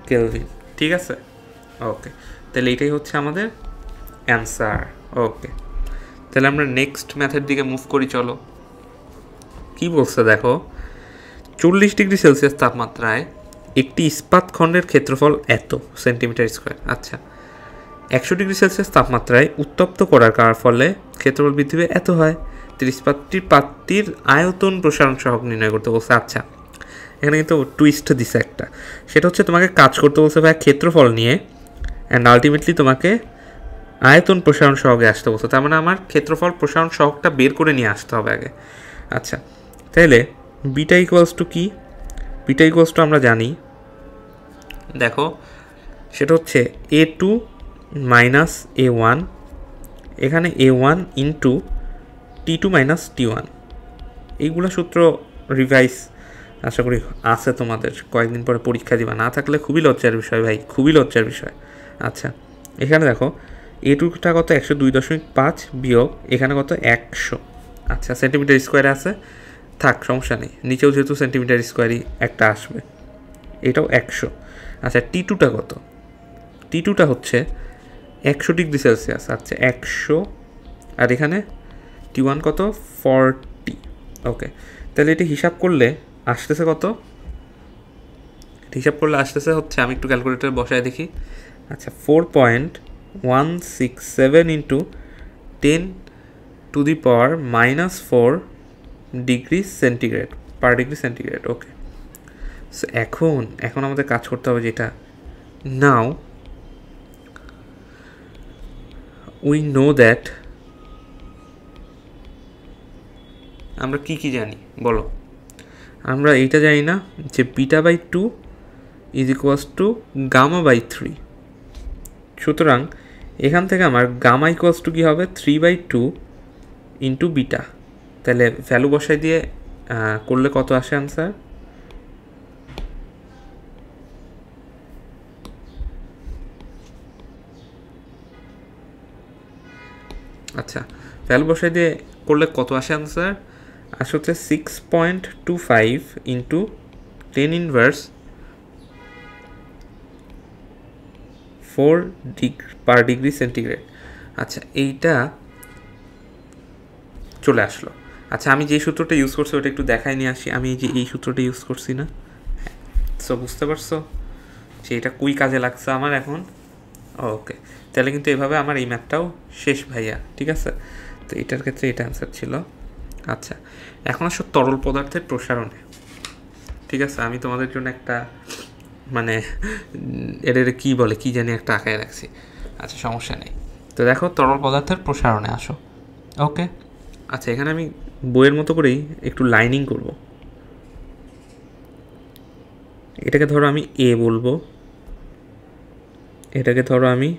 কেলভিন, ঠিক আছে? ওকে, তাহলে এইটাই হচ্ছে আমাদের অ্যান্সার। ওকে, তাহলে আমরা নেক্সট ম্যাথের দিকে মুভ করি, চলো। কি বলছে দেখো, 40 ডিগ্রি সেলসিয়াস তাপমাত্রায় একটি ইস্পাত খণ্ডের ক্ষেত্রফল এত সেন্টিমিটার স্কোয়ার। আচ্ছা, 100 ডিগ্রি সেলসিয়াস তাপমাত্রায় উত্তপ্ত করার ফলে ক্ষেত্রফল বৃদ্ধি পেয়ে এত হয়, পাত্রটির আয়তন প্রসারণ সহগ নির্ণয় করতে বলছে। আচ্ছা, এখানে কিন্তু টুইস্ট দিছে একটা, সেটা হচ্ছে তোমাকে কাজ করতে বলছে ভাই ক্ষেত্রফল নিয়ে, অ্যান্ড আলটিমেটলি তোমাকে আয়তন প্রসারণ সহগে আসতে বলছে। তার মানে আমার ক্ষেত্রফল প্রসারণ সহগটা বের করে নিয়ে আসতে হবে আগে। আচ্ছা, তাহলে বিটা ইকুয়ালস টু কি, বিটা ইকুয়ালস টু আমরা জানি, দেখো সেটা হচ্ছে A2 মাইনাস A1, এখানে A1 into T2 minus T1। এইগুলো সূত্র রিভাইজ আশা করি আছে তোমাদের, কয়েকদিন পরে পরীক্ষা দিবা, না থাকলে খুবই লজ্জার বিষয় ভাই, খুবই লজ্জার বিষয়। আচ্ছা, এখানে দেখো A2টা কত, 102.5 বিয়োগ এখানে কত 100। আচ্ছা, সেন্টিমিটার স্কোয়ারে আছে, থাক সমস্যা নেই, নিচেও যেহেতু সেন্টিমিটার স্কোয়ারই একটা আসবে, এটাও 100। আচ্ছা, T2টা কত, T2টা হচ্ছে 100 ডিগ্রি সেলসিয়াস, আচ্ছা 100, আর এখানে T1 কত 40, ওকে, তাহলে এটি হিসাব করলে আসতেছে কত? হিসাব করলে আসতেছে হচ্ছে, আমি একটু ক্যালকুলেটর বসায় দেখি। আচ্ছা, 4.167 into 10⁻⁻4 degree centigrade per degree centigrade. Okay, so এখন আমাদের কাজ করতে হবে যেটা, নাও উই নো দ্যাট, আমরা কি জানি বলো? আমরা এইটা জানি না যে β/2 ইজ ইকুয়ালস টু γ/3। সুতরাং এখান থেকে আমার গামা ইকুয়ালস টু কী হবে? 3/2 ইন্টু বিটা। তাহলে ভ্যালু বসাই দিয়ে করলে কত আসে আনসার? আচ্ছা, ভ্যালু বসাই দিয়ে করলে কত আসে আনসার? আসে হচ্ছে 6.25 ইন্টু 10⁻4 পার ডিগ্রি সেন্টিগ্রেড। আচ্ছা, এইটা চলে আসলো। আচ্ছা, আমি যে সূত্রটা ইউজ করছি ওটা একটু দেখাই নিয়ে আসি। আমি এই সূত্রটা ইউজ করছি না? হ্যাঁ, সো বুঝতে পারছো যে এটা কুই কাজে লাগছে আমার এখন। ওকে, তাহলে কিন্তু এভাবে আমার এই ম্যাথটাও শেষ ভাইয়া, ঠিক আছে? তো এটার ক্ষেত্রে এটা অ্যান্সার ছিল। আচ্ছা, এখন আসো তরল পদার্থের প্রসারণে। ঠিক আছে, আমি তোমাদের জন্য একটা মানে এদের কি বলে কি জানি একটা আঁকায় রাখছি। আচ্ছা, সমস্যা নেই। তো দেখো, তরল পদার্থের প্রসারণে আসো। ওকে, আচ্ছা, এখানে আমি বইয়ের মতো করেই একটু লাইনিং করব। এটাকে ধরো আমি এ বলবো, এটাকে ধরো আমি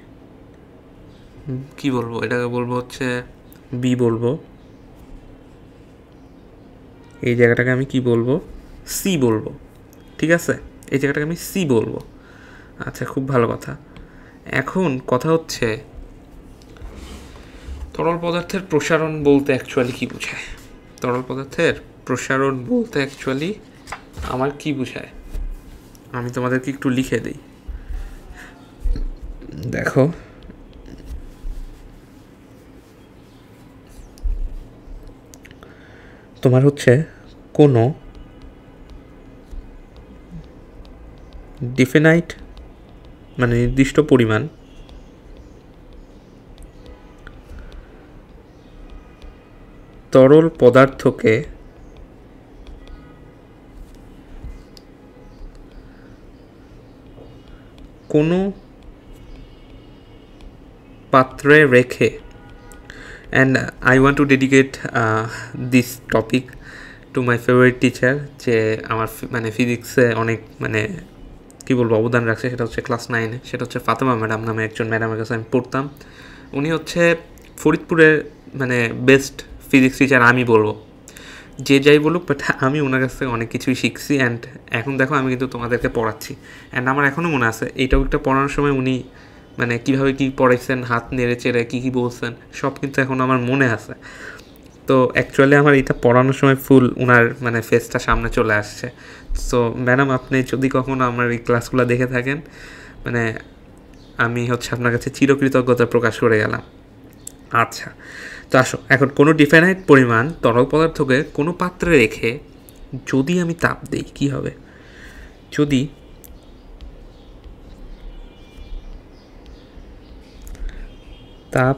কি বলবো, এটাকে বলবো হচ্ছে বি বলবো, এই জায়গাটাকে আমি কি বলবো? সি বলবো। ঠিক আছে, এই জায়গাটাকে আমি সি বলবো। আচ্ছা, খুব ভালো কথা। এখন কথা হচ্ছে তরল পদার্থের প্রসারণ বলতে অ্যাকচুয়ালি কি বোঝায়? তরল পদার্থের প্রসারণ বলতে অ্যাকচুয়ালি আমার কি বোঝায় আমি তোমাদেরকে একটু লিখে দিই। দেখো, তোমার হচ্ছে কোনো ডিফিনাইট মানে নির্দিষ্ট পরিমাণ তরল পদার্থকে কোনো পাত্রে রেখে, and I want to dedicate this topic to my favourite teacher, যে আমার মানে ফিজিক্সে অনেক মানে কী বলবো অবদান রাখছে, সেটা হচ্ছে ক্লাস 9-এ, সেটা হচ্ছে ফাতেমা ম্যাডাম নামে একজন ম্যাডামের কাছে আমি পড়তাম। উনি হচ্ছে ফরিদপুরের মানে বেস্ট ফিজিক্স টিচার আমি বলবো, যে যাই বলুক, বাট আমি ওনার কাছ থেকে অনেক কিছুই শিখছি। অ্যান্ড এখন দেখো আমি কিন্তু তোমাদেরকে পড়াচ্ছি, অ্যান্ড আমার এখনও মনে আছে এই টপিকটা পড়ানোর সময় উনি মানে কীভাবে কী পড়াইছেন, হাত নেড়ে চেড়ে কী বলছেন, সব কিন্তু এখন আমার মনে আছে। তো অ্যাকচুয়ালি আমার এটা পড়ানোর সময় ফুল ওনার মানে ফেসটা সামনে চলে আসছে। সো ম্যাডাম, আপনি যদি কখনো আমার এই ক্লাসগুলো দেখে থাকেন, মানে আমি হচ্ছে আপনার কাছে চিরকৃতজ্ঞতা প্রকাশ করে গেলাম। আচ্ছা, তো আসো, এখন কোনো ডিফাইনাইট পরিমাণ তরল পদার্থকে কোনো পাত্রে রেখে যদি আমি তাপ দিই কী হবে? যদি তাপ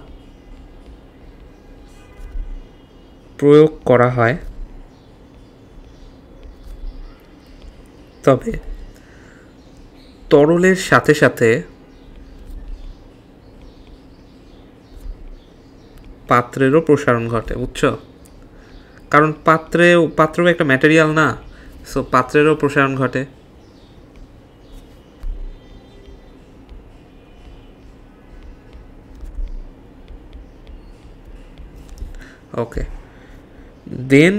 প্রয়োগ করা হয় তবে তরলের সাথে সাথে পাত্রেরও প্রসারণ ঘটে, বুঝছো? কারণ পাত্র একটা ম্যাটেরিয়াল না, সো পাত্রেরও প্রসারণ ঘটে। ওকে, দেন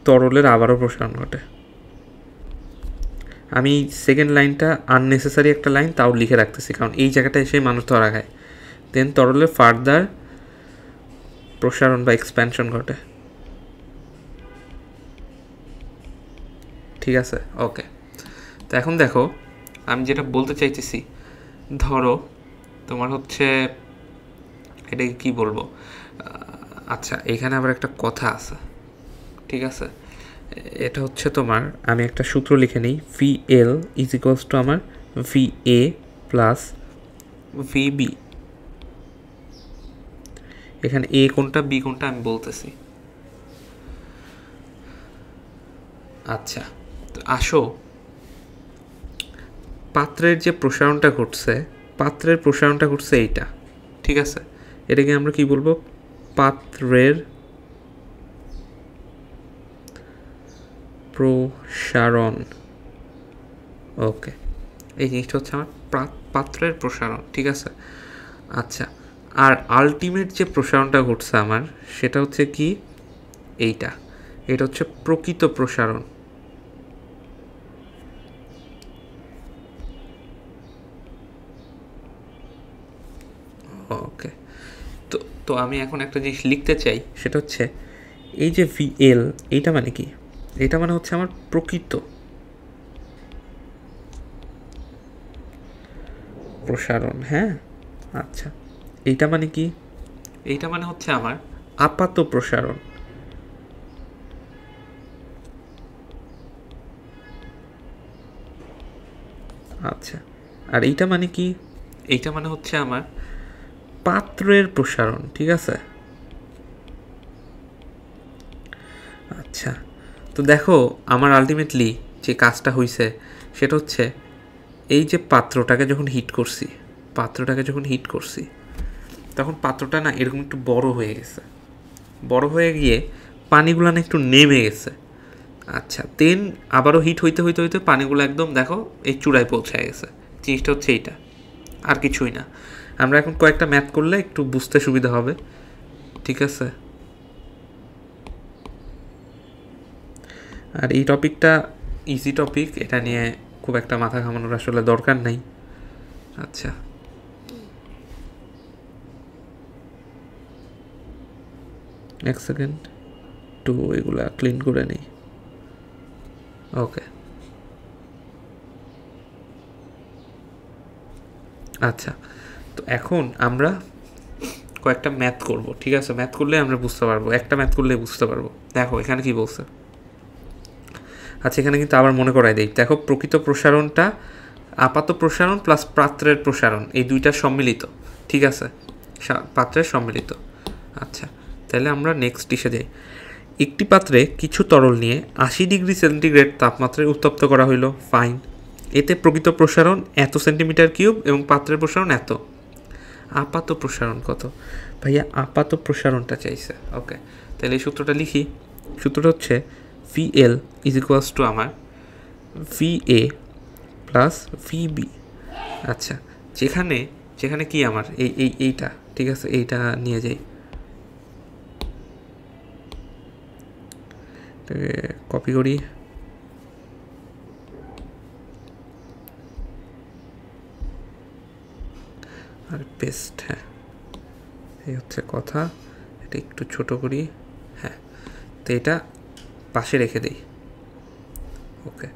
তরলের আবারও প্রসারণ ঘটে। আমি সেকেন্ড লাইনটা আননেসেসারি একটা লাইন তাও লিখে রাখতেছি, কারণ এই জায়গাটা এসে মানুষ ধরা খায়। দেন তরলের ফার্দার প্রসারণ বা এক্সপ্যানশন ঘটে। ঠিক আছে, ওকে। তো এখন দেখো, আমি যেটা বলতে চাইতেছি, ধরো তোমার হচ্ছে এটাকে কি বলবো, আচ্ছা, এখানে আবার একটা কথা আছে, ঠিক আছে? এটা হচ্ছে তোমার, আমি একটা সূত্র লিখে নিই, V L is equals two আমার ভি এ প্লাস ভিবি। এখানে এ কোনটা বি কোনটা আমি বলতেছি। আচ্ছা, তো আসো, পাত্রের যে প্রসারণটা ঘটছে, পাত্রের প্রসারণটা ঘটছে এইটা, ঠিক আছে? এটাকে আমরা কি বলবো? পাত্রের প্রসারণ। ওকে, এই জিনিসটা হচ্ছে আমার পাত্রের প্রসারণ, ঠিক আছে? আচ্ছা, আর আলটিমেট যে প্রসারণটা ঘটছে আমার, সেটা হচ্ছে কি এইটা, এটা হচ্ছে প্রকৃত প্রসারণ। ওকে, তো তো আমি এখন একটা জিনিস লিখতে চাই, সেটা হচ্ছে এই যে ভি এল, এইটা মানে কি? এটা মানে হচ্ছে আমার প্রকৃত প্রসারণ। হ্যাঁ, আচ্ছা, এইটা মানে কি? এইটা মানে হচ্ছে আমার আপাত প্রসারণ। আচ্ছা, আর এইটা মানে কি? এইটা মানে হচ্ছে আমার পাত্রের প্রসারণ, ঠিক আছে? আচ্ছা, তো দেখো আমার আলটিমেটলি যে কাজটা হয়েছে সেটা হচ্ছে এই যে পাত্রটাকে যখন হিট করছি তখন পাত্রটা না এরকম একটু বড় হয়ে গেছে, বড় হয়ে গিয়ে পানিগুলো না একটু নেমে গেছে। আচ্ছা, দেন আবারও হিট হইতে হইতে হইতে পানিগুলো একদম দেখো এই চূড়ায় পৌঁছায় গেছে। জিনিসটা হচ্ছে এইটা, আর কিছুই না। আমরা এখন কয়েকটা ম্যাথ করলে একটু বুঝতে সুবিধা হবে, ঠিক আছে? আর এই টপিকটা ইজি টপিক, এটা নিয়ে খুব একটা মাথা ঘামানোর আসলে দরকার নাই। আচ্ছা, এক সেকেন্ড, একটু এগুলা ক্লিন করে নিই। ওকে, আচ্ছা, তো এখন আমরা কয়েকটা ম্যাথ করব, ঠিক আছে? ম্যাথ করলে আমরা বুঝতে পারবো, একটা ম্যাথ করলে বুঝতে পারবো। দেখো এখানে কি বলছে। আচ্ছা, এখানে কিন্তু আবার মনে করাই দিই, দেখো প্রকৃত প্রসারণটা আপাত প্রসারণ প্লাস পাত্রের প্রসারণ, এই দুইটা সম্মিলিত, ঠিক আছে? পাত্রের সম্মিলিত। আচ্ছা, তাহলে আমরা নেক্সট ডিশে যাই। একটি পাত্রে কিছু তরল নিয়ে 80 ডিগ্রি সেন্টিগ্রেড তাপমাত্রায় উত্তপ্ত করা হইল, ফাইন। এতে প্রকৃত প্রসারণ এত সেন্টিমিটার কিউব এবং পাত্রের প্রসারণ এত। আপাত প্রসারণ কত? ভাইয়া আপাত প্রসারণটা চাইছে। ওকে, তাহলে এই সূত্রটা লিখি। সূত্রটা হচ্ছে V L is equals two আমার ভি এ প্লাস ভিবি। আচ্ছা, যেখানে যেখানে কি আমার এইটা, ঠিক আছে? এইটা নিয়ে যাই, কপি করি, আর পেস্ট। হ্যাঁ, এই হচ্ছে কথা, এটা একটু ছোট করি। হ্যাঁ, তো এটা পাশে রেখে দিই। ওকে,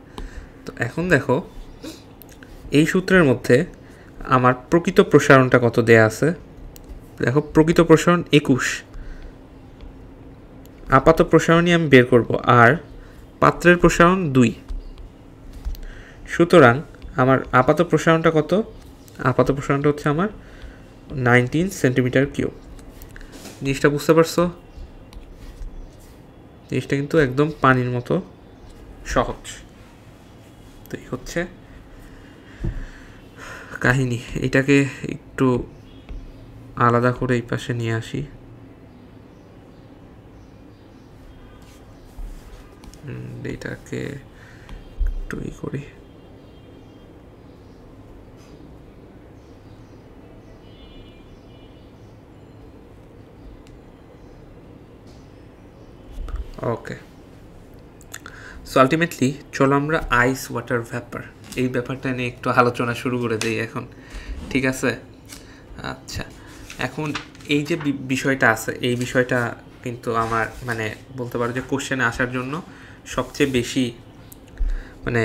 তো এখন দেখো এই সূত্রের মধ্যে আমার প্রকৃত প্রসারণটা কত দেয়া আছে। দেখো প্রকৃত প্রসারণ 21, আপাত প্রসারণই আমি বের করব, আর পাত্রের প্রসারণ 2। সুতরাং আমার আপাত প্রসারণটা কত? আপাত প্রসারণটা হচ্ছে আমার 19 সেন্টিমিটার কিউব। জিনিসটা বুঝতে পারছো? জিনিসটা কিন্তু একদম পানির মতো সহজ। তো এই হচ্ছে কাহিনী। এটাকে একটু আলাদা করে এই পাশে নিয়ে আসি। এটাকে একটু ই করি। ওকে, সো আলটিমেটলি চলো আমরা আইস ওয়াটার ভ্যাপার এই ব্যাপারটা নিয়ে একটু আলোচনা শুরু করে দিই এখন, ঠিক আছে? আচ্ছা, এখন এই যে বিষয়টা আছে, এই বিষয়টা কিন্তু আমার মানে বলতে পারো যে কোশ্চেনে আসার জন্য সবচেয়ে বেশি মানে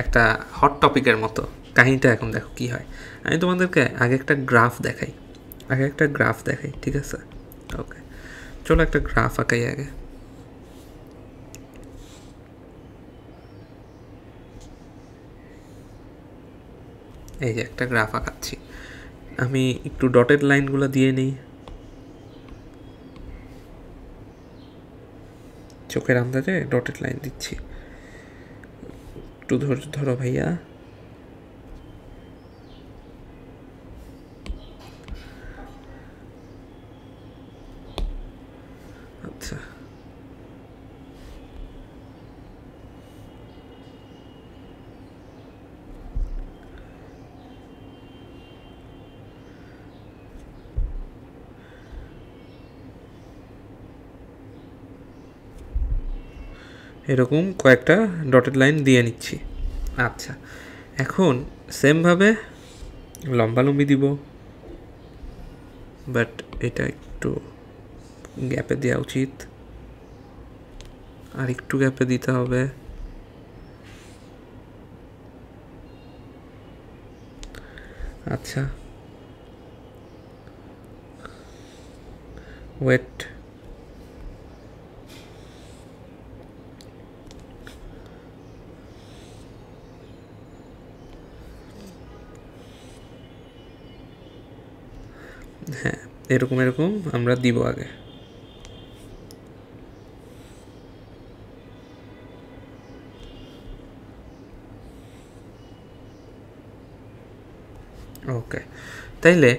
একটা হট টপিকের মতো। কাহিনীটা এখন দেখো কি হয়। আমি তোমাদেরকে আগে একটা গ্রাফ দেখাই, ঠিক আছে? ওকে, চলো একটা গ্রাফ আঁকাই আগে। এই যে একটা গ্রাফ আঁকাচ্ছি, আমি একটু ডটেড লাইনগুলো দিয়ে নিই, চোখের আন্দাজে ডটেড লাইন দিচ্ছি, একটু ধৈর্য ধরো ভাইয়া। আচ্ছা, এরকম কয়েকটা ডটেড লাইন দিয়ে নিচ্ছি। আচ্ছা, এখন সেমভাবে লম্বালম্বি দিব, বাট এটা একটু গ্যাপে দেওয়া উচিত, আর একটু গ্যাপে দিতে হবে। আচ্ছা, ওয়েট, হ্যাঁ এরকম এরকম আমরা দিব আগে। ওকে, তাইলে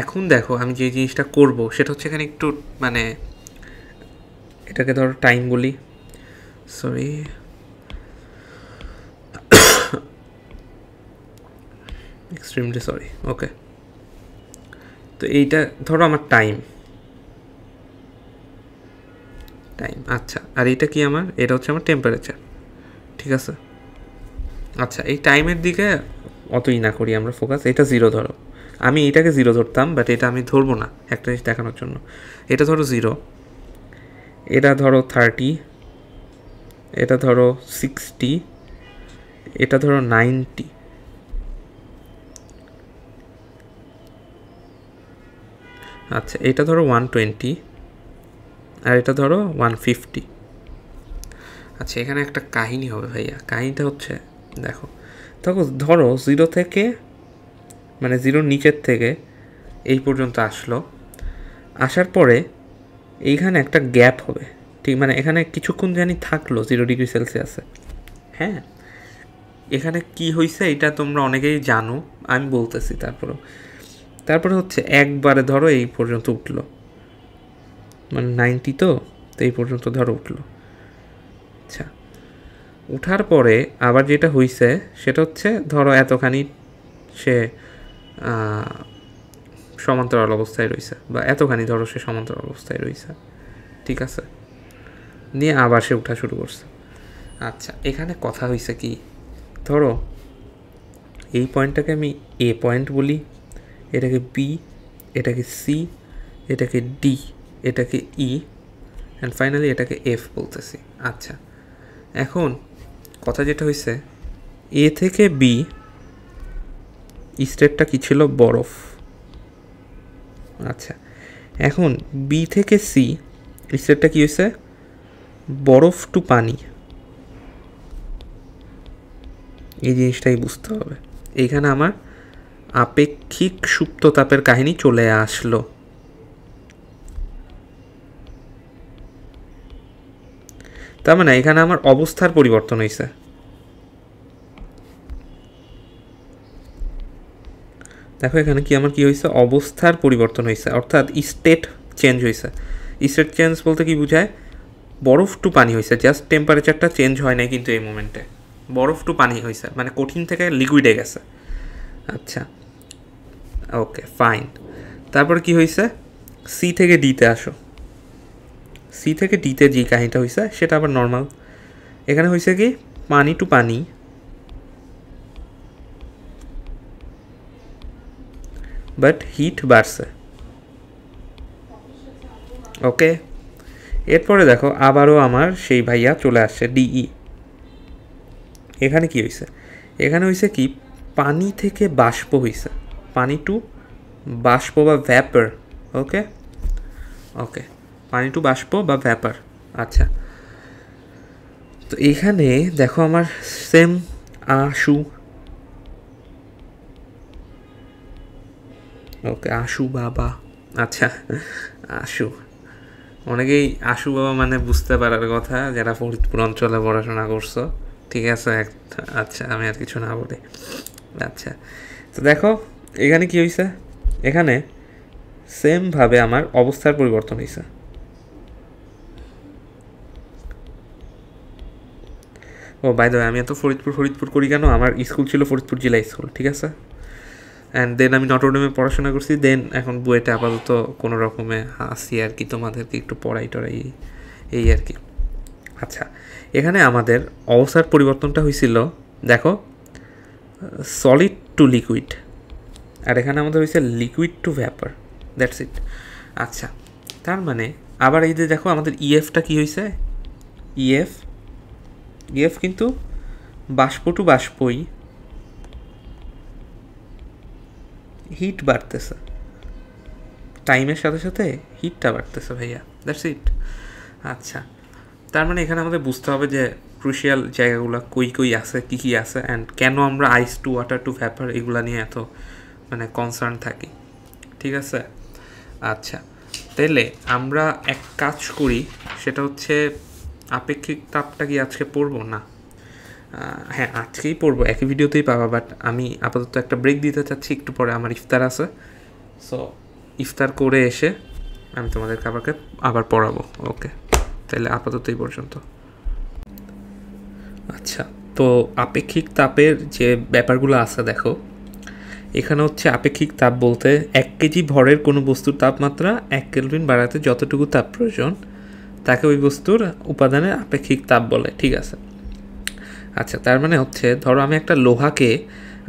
এখন দেখো আমি যে জিনিসটা করব সেটা হচ্ছে এখানে একটু মানে এটাকে ধরো টাইম বলি, সরি এক্সট্রিমলি সরি। ওকে, তো এইটা ধরো আমার টাইম। আচ্ছা, আর এটা কি আমার, এটা হচ্ছে আমার টেম্পারেচার, ঠিক আছে। আচ্ছা, এই টাইমের দিকে অতই না করি আমরা ফোকাস, এটা 0 ধরো, আমি এটাকে 0 ধরতাম, বাট এটা আমি ধরবো না একটা জিনিস দেখানোর জন্য। এটা ধরো 0, এটা ধরো 30, এটা ধরো 60, এটা ধরো 90, আচ্ছা এটা ধরো 120, আর এটা ধরো 150। আচ্ছা, এখানে একটা কাহিনী হবে ভাইয়া, কাহিনীটা হচ্ছে দেখো, তখন ধরো 0 থেকে মানে 0 নিচের থেকে এই পর্যন্ত আসলো, আসার পরে এইখানে একটা গ্যাপ হবে, ঠিক মানে এখানে কিছুক্ষণ জানি থাকলো 0 ডিগ্রি সেলসিয়াসে। হ্যাঁ, এখানে কি হয়েছে এটা তোমরা অনেকেই জানো, আমি বলতেছি। তারপরে হচ্ছে একবারে ধরো এই পর্যন্ত উঠলো, মানে 90, তো এই পর্যন্ত ধরো উঠলো। আচ্ছা, উঠার পরে আবার যেটা হয়েছে সেটা হচ্ছে ধরো এতখানি সে সমান্তরাল অবস্থায় রয়েছে, বা এতখানি ধরো সে সমান্তরাল অবস্থায় রয়েছে, ঠিক আছে, নিয়ে আবার সে উঠা শুরু করছে। আচ্ছা, এখানে কথা হয়েছে কি, ধরো এই পয়েন্টটাকে আমি এ পয়েন্ট বলি, এটাকে বি, এটাকে সি, এটাকে ডি, এটাকে ই, অ্যান্ড ফাইনালি এটাকে এফ বলতেছি। আচ্ছা, এখন কথা যেটা হয়েছে, এ থেকে বি স্টেটটা কি ছিল, বরফ। আচ্ছা, এখন বি থেকে সি স্টেটটা কি হয়েছে, বরফ টু পানি। এই জিনিসটাই বুঝতে হবে, এইখানে আমার আপেক্ষিক সুপ্ত তাপের কাহিনী চলে আসলো। তার মানে এখানে আমার অবস্থার পরিবর্তন হয়েছে। দেখো এখানে কি আমার কি হয়েছে, অবস্থার পরিবর্তন হয়েছে, অর্থাৎ স্টেট চেঞ্জ হয়েছে। স্টেট চেঞ্জ বলতে কি বোঝায়, বরফ টু পানি হয়েছে, জাস্ট টেম্পারেচারটা চেঞ্জ হয় নাই, কিন্তু এই মোমেন্টে বরফ টু পানি হয়েছে, মানে কঠিন থেকে লিকুইডে গেছে। আচ্ছা, ওকে ফাইন। তারপর কি হয়েছে, সি থেকে ডিতে আসো, সি থেকে ডিতে যে কাহিনীটা হয়েছে সেটা আবার নর্মাল। এখানে হয়েছে কি, পানি টু পানি, বাট হিট বাড়ছে। ওকে, এরপরে দেখো আবারও আমার সেই ভাইয়া চলে আসছে ডিই। এখানে কি হয়েছে, এখানে হয়েছে কি, পানি থেকে বাষ্প হয়েছে, পানি টু বাষ্প বা ভ্যাপার। ওকে ওকে, পানি টু বাষ্প বা ভ্যাপার। আচ্ছা, তো এখানে দেখো আমার সেম আশু, ওকে আশু বাবা। আচ্ছা, আশু, অনেকেই আশু বাবা মানে বুঝতে পারার কথা যারা ফরিদপুর অঞ্চলে পড়াশোনা করছো, ঠিক আছে। আচ্ছা, আমি আর কিছু না বলি। আচ্ছা, তো দেখো এখানে কি হয়েছে, এখানে সেমভাবে আমার অবস্থার পরিবর্তন হয়েছে। ও বাই দ্য ওয়ে, আমি এত ফরিদপুর করি কেন, আমার স্কুল ছিল ফরিদপুর জেলা স্কুল, ঠিক আছে। অ্যান্ড দেন আমি নটরডেমে পড়াশোনা করছি, দেন এখন বুয়েটে আপাতত কোনো রকমে আসি আর কি, তোমাদেরকে একটু পড়াই টড়াই এই আর কি। আচ্ছা, এখানে আমাদের অবস্থার পরিবর্তনটা হয়েছিল দেখো সলিড টু লিকুইড, আর এখানে আমাদের হয়েছে liquid to vapour, that's it. আচ্ছা, তার মানে আবার এই যে দেখো আমাদের ইএফটা কী হয়েছে, ইএফ কিন্তু বাষ্প টু বাষ্পই হিট বাড়তেছে, টাইমের সাথে সাথে হিটটা বাড়তেছে ভাইয়া, দ্যাটস ইট। আচ্ছা, তার মানে এখানে আমাদের বুঝতে হবে যে ক্রুশিয়াল জায়গাগুলো কই আছে, কী আছে, অ্যান্ড কেন আমরা আইস টু ওয়াটার টু ভ্যাপার এগুলো নিয়ে এত মানে কনসার্ন থাকি, ঠিক আছে। আচ্ছা, তাইলে আমরা এক কাজ করি, সেটা হচ্ছে আপেক্ষিক তাপটা কি আজকে পড়বো না, হ্যাঁ আজকেই পড়বো, একই ভিডিওতেই পাবা, বাট আমি আপাতত একটা ব্রেক দিতে চাচ্ছি, একটু পরে আমার ইফতার আছে, সো ইফতার করে এসে আমি তোমাদেরকে আবার পড়াবো, ওকে। তাহলে আপাতত এই পর্যন্ত। আচ্ছা, তো আপেক্ষিক তাপের যে ব্যাপারগুলো আছে দেখো, এখানে হচ্ছে আপেক্ষিক তাপ বলতে 1 কেজি ভরের কোনো বস্তুর তাপমাত্রা 1 কেলভিন বাড়াতে যতটুকু তাপ প্রয়োজন তাকে ওই বস্তুর উপাদানের আপেক্ষিক তাপ বলে, ঠিক আছে। আচ্ছা, তার মানে হচ্ছে ধরো আমি একটা লোহাকে,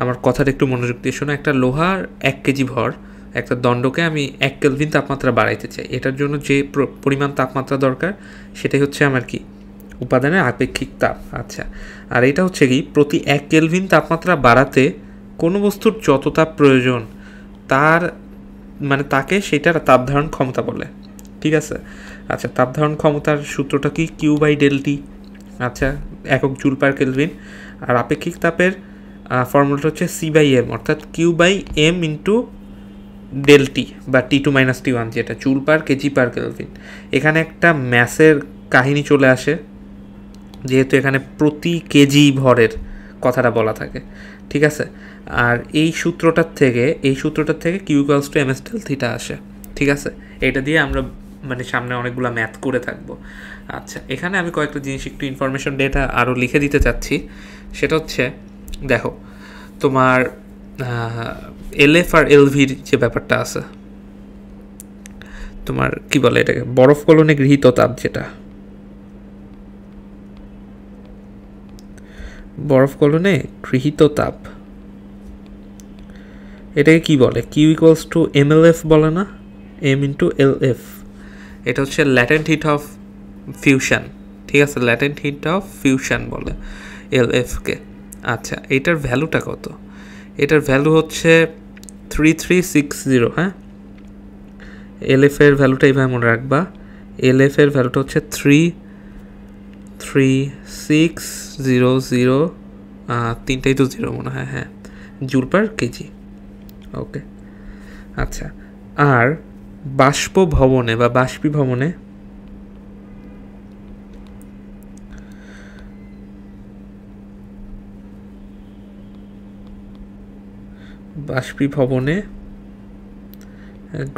আমার কথাটা একটু মনোযোগ দিয়ে শোনো, একটা লোহার 1 কেজি ভর একটা দণ্ডকে আমি 1 কেলভিন তাপমাত্রা বাড়াইতে চাই, এটার জন্য যে পরিমাণ তাপমাত্রা দরকার সেটাই হচ্ছে আমার কি উপাদানের আপেক্ষিক তাপ। আচ্ছা, আর এটা হচ্ছে কি প্রতি 1 কেলভিন তাপমাত্রা বাড়াতে কোনো বস্তুর যত তাপ প্রয়োজন তার মানে তাকে সেটার তাপ ধারণ ক্ষমতা বলে, ঠিক আছে। আচ্ছা, তাপ ধারণ ক্ষমতার সূত্রটা কি Q/ΔT, আচ্ছা একক জুল পার কেলভিন। আর আপেক্ষিক তাপের ফর্মুলাটা হচ্ছে C/m, অর্থাৎ Q/m ইন্টু ΔT বা T2-T1, যেটা joule per KG per kelvin. এখানে একটা ম্যাসের কাহিনী চলে আসে, যেহেতু এখানে প্রতি কেজি ভরের কথাটা বলা থাকে, ঠিক আছে। আর এই সূত্রটার থেকে Q=mS∆θ আসে, ঠিক আছে। এটা দিয়ে আমরা মানে সামনে অনেকগুলো ম্যাথ করে থাকবো। আচ্ছা, এখানে আমি কয়েকটা জিনিস একটু ইনফরমেশন ডেটা আরও লিখে দিতে চাচ্ছি, সেটা হচ্ছে দেখো তোমার এলএফ আর এলভির যে ব্যাপারটা আছে, তোমার কি বলে এটাকে, বরফ গলনে গৃহীত তাপ, যেটা বরফ গলনে গৃহীত তাপ, এটাকে কি বলে, Q=mLF বলে না, m/LF। এটা হচ্ছে ল্যাটেন্ট হিট অফ ফিউশন, ঠিক আছে, ল্যাটেন্ট হিট অফ ফিউশন বলে এলএফকে। আচ্ছা, এটার ভ্যালুটা কত, এটার ভ্যালু হচ্ছে 3360, হ্যাঁ। এলএফ এর ভ্যালুটা এইভাবে মনে রাখবা, এলএফ এর ভ্যালুটা হচ্ছে 33600, তিনটাই তো জিরো মনে হয়, হ্যাঁ, জুল পার কেজি, ওকে। আচ্ছা, আর বাষ্পীভবনে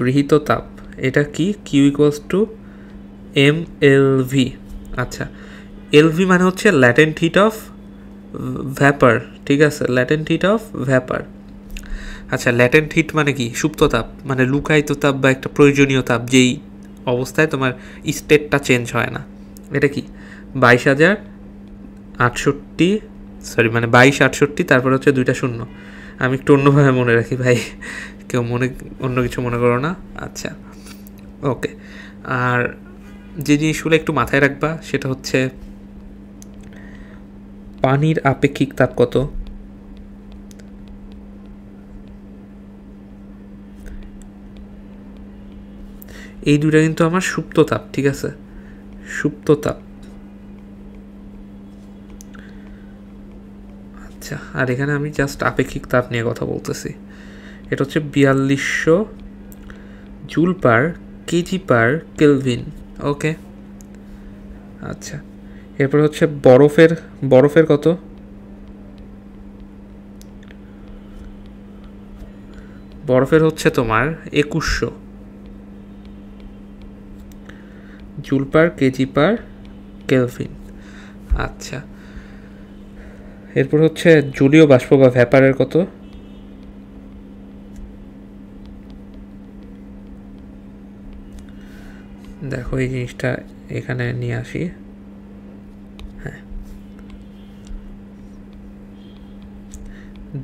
গৃহীত তাপ, এটা কি Q=mLV। আচ্ছা, এলভি মানে হচ্ছে ল্যাটেন্ট হিট অফ ভ্যাপার, ঠিক আছে, ল্যাটেন্ট হিট অফ ভ্যাপার। আচ্ছা, ল্যাটেন্ট হিট মানে কি, সুপ্ত তাপ, মানে লুকায়িত তাপ বা একটা প্রয়োজনীয় তাপ, যেই অবস্থায় তোমার স্টেটটা চেঞ্জ হয় না। এটা কি 22,068, সরি মানে 2268, তারপর হচ্ছে 2টা শূন্য। আমি একটু অন্যভাবে মনে রাখি ভাই, কেউ অন্য কিছু মনে করো না। আচ্ছা, ওকে। আর যে জিনিসগুলো একটু মাথায় রাখবা সেটা হচ্ছে পানির আপেক্ষিক তাপ কত, এই দুইটা কিন্তু আমার সুপ্ত তাপ, ঠিক আছে, সুপ্ত তাপ। আচ্ছা, আর এখানে আমি জাস্ট আপেক্ষিক তাপ নিয়ে কথা বলতেছি। এটা হচ্ছে 4200 joule per KG per kelvin. Okay, আচ্ছা, এরপর হচ্ছে বরফের কত? বরফের হচ্ছে তোমার 2100 joule per KG per kelvin. আচ্ছা, এরপর হচ্ছে জলীয় বাষ্প বা ভ্যাপারের কত? দেখো এই জিনিসটা এখানে নিয়ে আসি। হ্যাঁ,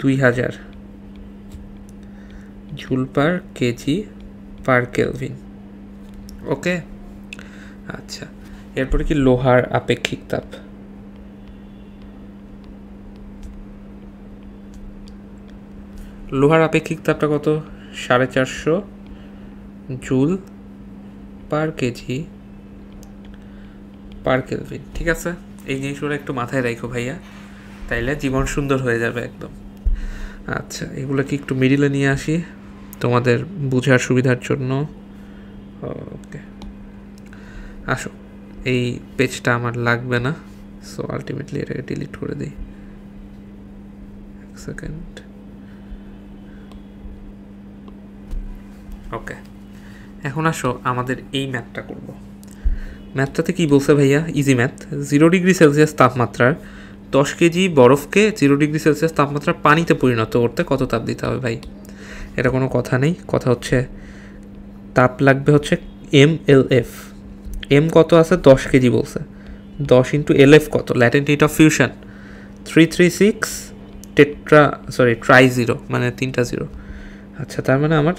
2000 joule per KG per kelvin. Okay, আচ্ছা, এরপরে কি লোহার আপেক্ষিক তাপ? লোহার আপেক্ষিক তাপটা কত? 450 joule per KG per kelvin. ঠিক আছে, এই জিনিসগুলো একটু মাথায় রাখো ভাইয়া, তাইলে জীবন সুন্দর হয়ে যাবে একদম। আচ্ছা, এগুলোকে একটু মিডিলে নিয়ে আসি তোমাদের বোঝার সুবিধার জন্য। ওকে, আসো, এই পেজটা আমার লাগবে না, সো আলটিমেটলি এটাকে ডিলিট করে দিই। এক সেকেন্ড। ওকে, এখন আসো আমাদের এই ম্যাথটা করব। ম্যাথটাতে কি বলছে ভাইয়া? Easy math. 0 ডিগ্রি সেলসিয়াস তাপমাত্রার 10 কেজি বরফকে 0 ডিগ্রি সেলসিয়াস তাপমাত্রার পানিতে পরিণত করতে কত তাপ দিতে হবে ভাই? এটা কোনো কথা নেই, কথা হচ্ছে তাপ লাগবে হচ্ছে MLF। এম কত আছে? 10 কেজি বলছে, 10 ইন্টু LF কত? Latent heat of fusion 336 try zero, মানে 3টা জিরো। আচ্ছা, তার মানে আমার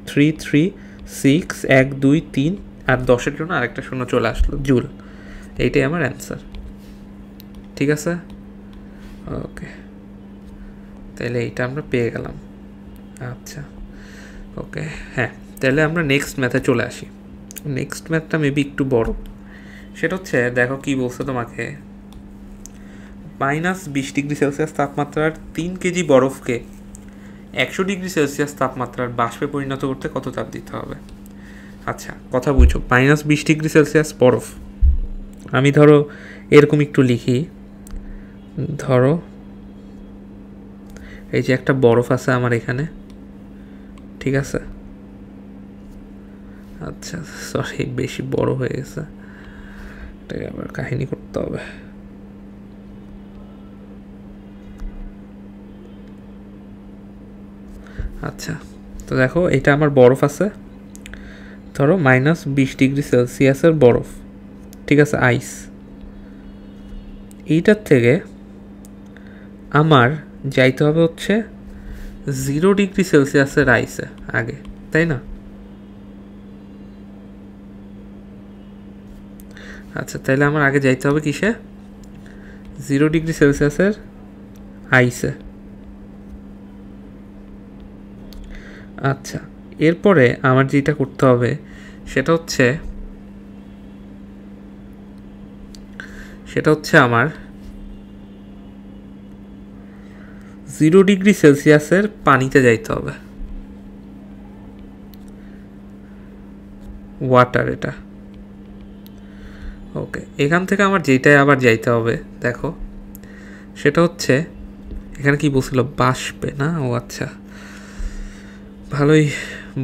336 1 2 3 আর 10-এর জন্য আরেকটা শূন্য চলে আসলো, জুল। এইটাই আমার অ্যান্সার, ঠিক আছে। ওকে, তাহলে এইটা আমরা পেয়ে গেলাম। আচ্ছা, ওকে, হ্যাঁ, তাহলে আমরা নেক্সট ম্যাথে চলে আসি। নেক্সট ম্যাথটা মেবি একটু বড়। সেটা হচ্ছে, দেখো কি বলছে তোমাকে, -20 ডিগ্রি সেলসিয়াস তাপমাত্রার 3 কেজি বরফকে 100 ডিগ্রি সেলসিয়াস তাপমাত্রার বাষ্পে পরিণত করতে কত তাপ দিতে হবে? আচ্ছা, কথা বুঝো, -20 ডিগ্রি সেলসিয়াস বরফ, আমি ধরো এরকম একটু লিখি। ধরো এই যে একটা বরফ আছে আমার এখানে, ঠিক আছে। আচ্ছা, সরি, বেশি বড় হয়ে গেছে, এটাকে আবার কাহিনী করতে হবে। আচ্ছা, তো দেখো এটা আমার বরফ আছে, ধরো -20 ডিগ্রি সেলসিয়াসের বরফ, ঠিক আছে, আইস। এইটার থেকে আমার যাইতে হবে হচ্ছে 0 ডিগ্রি সেলসিয়াসের আইসে আগে, তাই না? আচ্ছা, তাইলে আমার আগে যাইতে হবে কিসে? 0 ডিগ্রি সেলসিয়াসের আইসে। আচ্ছা, এরপরে আমার যেটা করতে হবে সেটা হচ্ছে আমার 0 ডিগ্রি সেলসিয়াসের পানিতে যাইতে হবে, ওয়াটার এটা। ওকে, এখান থেকে আমার যেটাই আবার যাইতে হবে, দেখো সেটা হচ্ছে, এখানে কি বলছিল? বাষ্পে না? ও আচ্ছা, ভালোই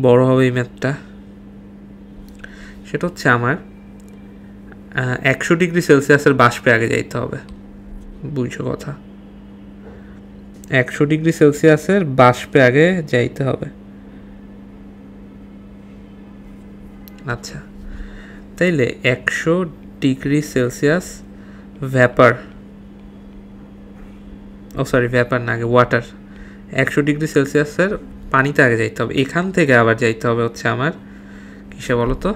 বড় হবে এই ম্যাথটা। সেটা হচ্ছে আমার 100 ডিগ্রি সেলসিয়াসের বাষ্পে আগে যাইতে হবে, বুঝছো কথা? 100 ডিগ্রি সেলসিয়াসের বাষ্পে আগে যাইতে হবে। আচ্ছা, তাইলে 100 ডিগ্রি সেলসিয়াস ভ্যাপার, ভ্যাপার না, আগে ওয়াটার। 100 ডিগ্রি সেলসিয়াসের পানিতে আগে যাইতে হবে, এখান থেকে আবার যাইতে হবে হচ্ছে আমার কিসে বলো তো?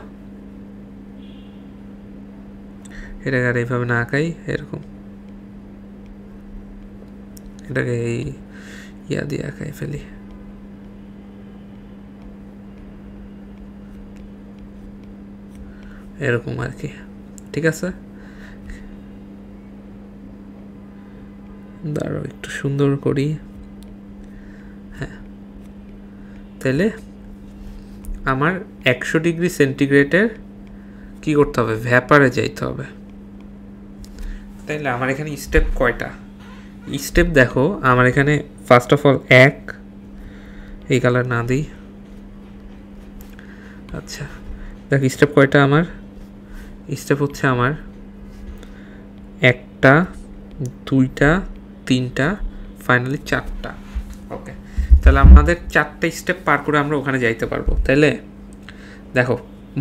এটাকে আর এইভাবে না আঁকাই, এরকম, এটাকে এই ইয়া দিয়ে আঁকাই ফেলি। এরকম আর কি। ঠিক আছে, দাঁড়াও একটু সুন্দর করি। হ্যাঁ, তাহলে আমার 100 ডিগ্রি সেন্টিগ্রেডের কী করতে হবে, ভ্যাপারে যাইতে হবে। তাইলে আমার এখানে স্টেপ কয়টা, স্টেপ দেখো আমার এখানে ফার্স্ট অফ অল এই কালার না দিই। আচ্ছা দেখ স্টেপ কয়টা, আমার স্টেপ হচ্ছে আমার 1টা 2টা 3টা ফাইনালি 4টা। ওকে, তাহলে আমাদের 4টা স্টেপ পার করে আমরা ওখানে যাইতে পারবো। তাইলে দেখো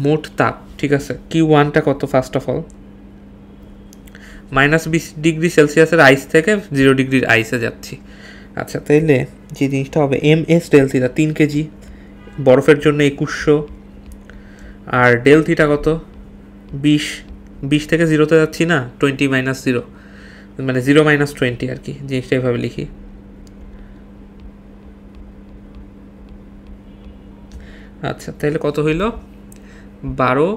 মোট তাপ, ঠিক আছে, Q1টা কত, ফার্স্ট অফ অল -20 ডিগ্রি সেলসিয়াসের আইস থেকে 0 ডিগ্রির আইসে যাচ্ছি। আচ্ছা তাইলে যে জিনিসটা হবে MS ডেল থিটা 3 কেজি, বরফের জন্য 2100, আর ডেল থিটা কত 20 থেকে 0তে যাচ্ছি না, 20 - 0 মানে 0 - 20 আর কি, জিনিসটা এভাবে লিখি। আচ্ছা তাহলে কত হইল, 12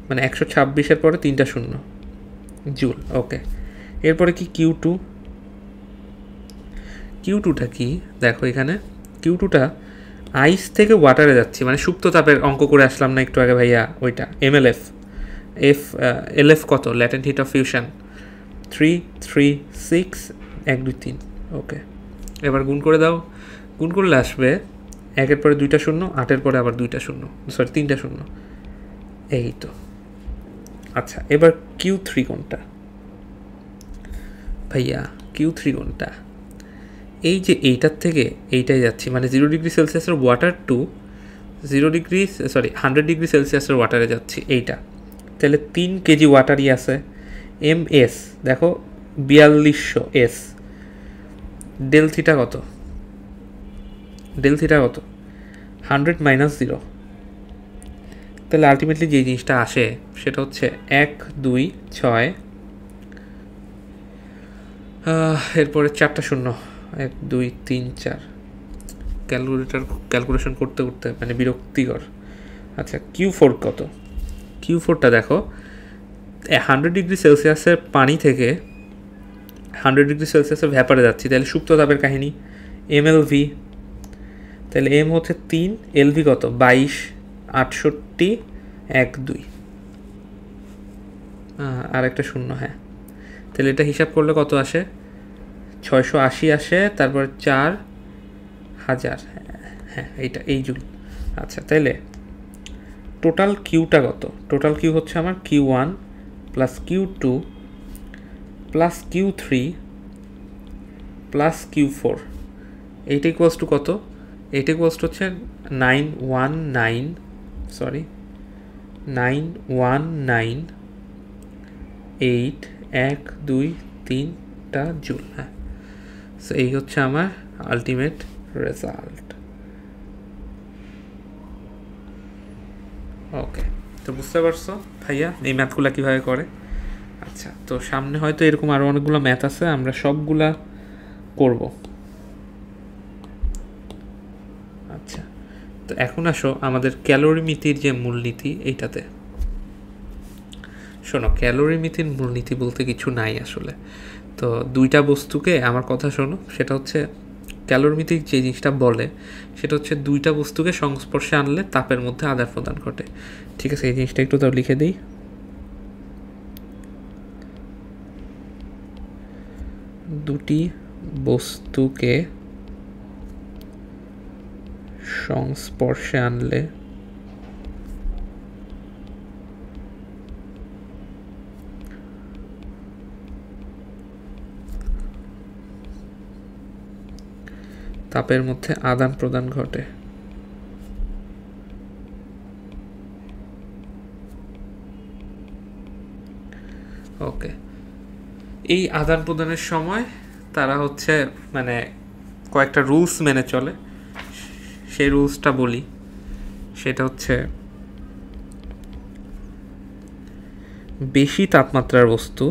মানে 126-এর পরে 3টা শূন্য জুল। ওকে, এরপরে কি Q2টা কি দেখো, এখানে Q2টা আইস থেকে ওয়াটারে যাচ্ছি, মানে সুপ্ত তাপের অঙ্ক করে আসলাম না একটু আগে ভাইয়া, ওইটা MLF LF কত, ল্যাটেন্ট হিট অফ ফিউশন 3 3 6 1 2 3। ওকে, এবার গুণ করে দাও, গুণ করলে আসবে 1-এর পরে 2টা শূন্য, 8-এর পরে আবার 2টা শূন্য, সরি 3টা শূন্য, এই তো। আচ্ছা এবার Q3 কোনটা ভাইয়া, Q3 কোনটা, এই যে এইটার থেকে এইটাই যাচ্ছি, মানে 0 ডিগ্রি সেলসিয়াসের ওয়াটার টু 100 ডিগ্রি সেলসিয়াসের ওয়াটারে যাচ্ছি, এইটা। তাহলে 3 কেজি ওয়াটারই আছে, MS দেখো 4200 S, ডেল থিটা কত, 100 - 0। তাহলে আলটিমেটলি যে জিনিসটা আসে সেটা হচ্ছে 1 2 6, এরপরে 4টা শূন্য, 1 2 3 4, ক্যালকুলেশন করতে করতে মানে বিরক্তিকর। আচ্ছা Q4 কত, Q4টা দেখো 100 ডিগ্রি সেলসিয়াসের পানি থেকে 100 ডিগ্রি সেলসিয়াসের ভ্যাপারে যাচ্ছি, তাহলে সুপ্ত তাপের কাহিনী MLV, তাহলে M হচ্ছে 3, LV কত 22 68 1 2, আর একটা শূন্য। হ্যাঁ, তাহলে এটা হিসাব করলে কত আসে, 680 আসে, তারপর 4000, হ্যাঁ এইটা এই জুল। আচ্ছা তাইলে টোটাল কিউটা কত, টোটাল কিউ হচ্ছে আমার Q1 plus Q2 plus Q3 plus Q4, এইটা ইকুয়ালস টু কত, এইটা ইকুয়ালস টু হচ্ছে 919 1 2 3টা জুল। হ্যাঁ, সো এই হচ্ছে আমার আলটিমেট রেজাল্ট। ওকে, তো বুঝতে পারছো ভাইয়া এই ম্যাথগুলো কীভাবে করে। আচ্ছা, তো সামনে হয়তো এরকম আরও অনেকগুলো ম্যাথ আছে, আমরা সবগুলা করব। আচ্ছা, তো এখন আসো আমাদের ক্যালোরিমিতির যে মূলনীতি এইটাতে। শোনো, ক্যালোরিমিতির মূলনীতি বলতে কিছু নাই আসলে। তো দুইটা বস্তুকে, আমার কথা শোনো, সেটা হচ্ছে ক্যালোরিমিতিক যে জিনিসটা বলে সেটা হচ্ছে দুইটা বস্তুকে সংস্পর্শে আনলে তাপের মধ্যে আদান প্রদান ঘটে। ঠিক আছে, এই জিনিসটা একটু তাও লিখে দিই। দুটি বস্তুকে সংস্পর্শে আনলে তাপের মধ্যে আদান প্রদান ঘটে। ওকে, এই আদান প্রদানের সময় তারা হচ্ছে মানে কয়েকটা রুলস মেনে চলে, সেই রুলসটা বলি। সেটা হচ্ছে বেশি তাপমাত্রার বস্তু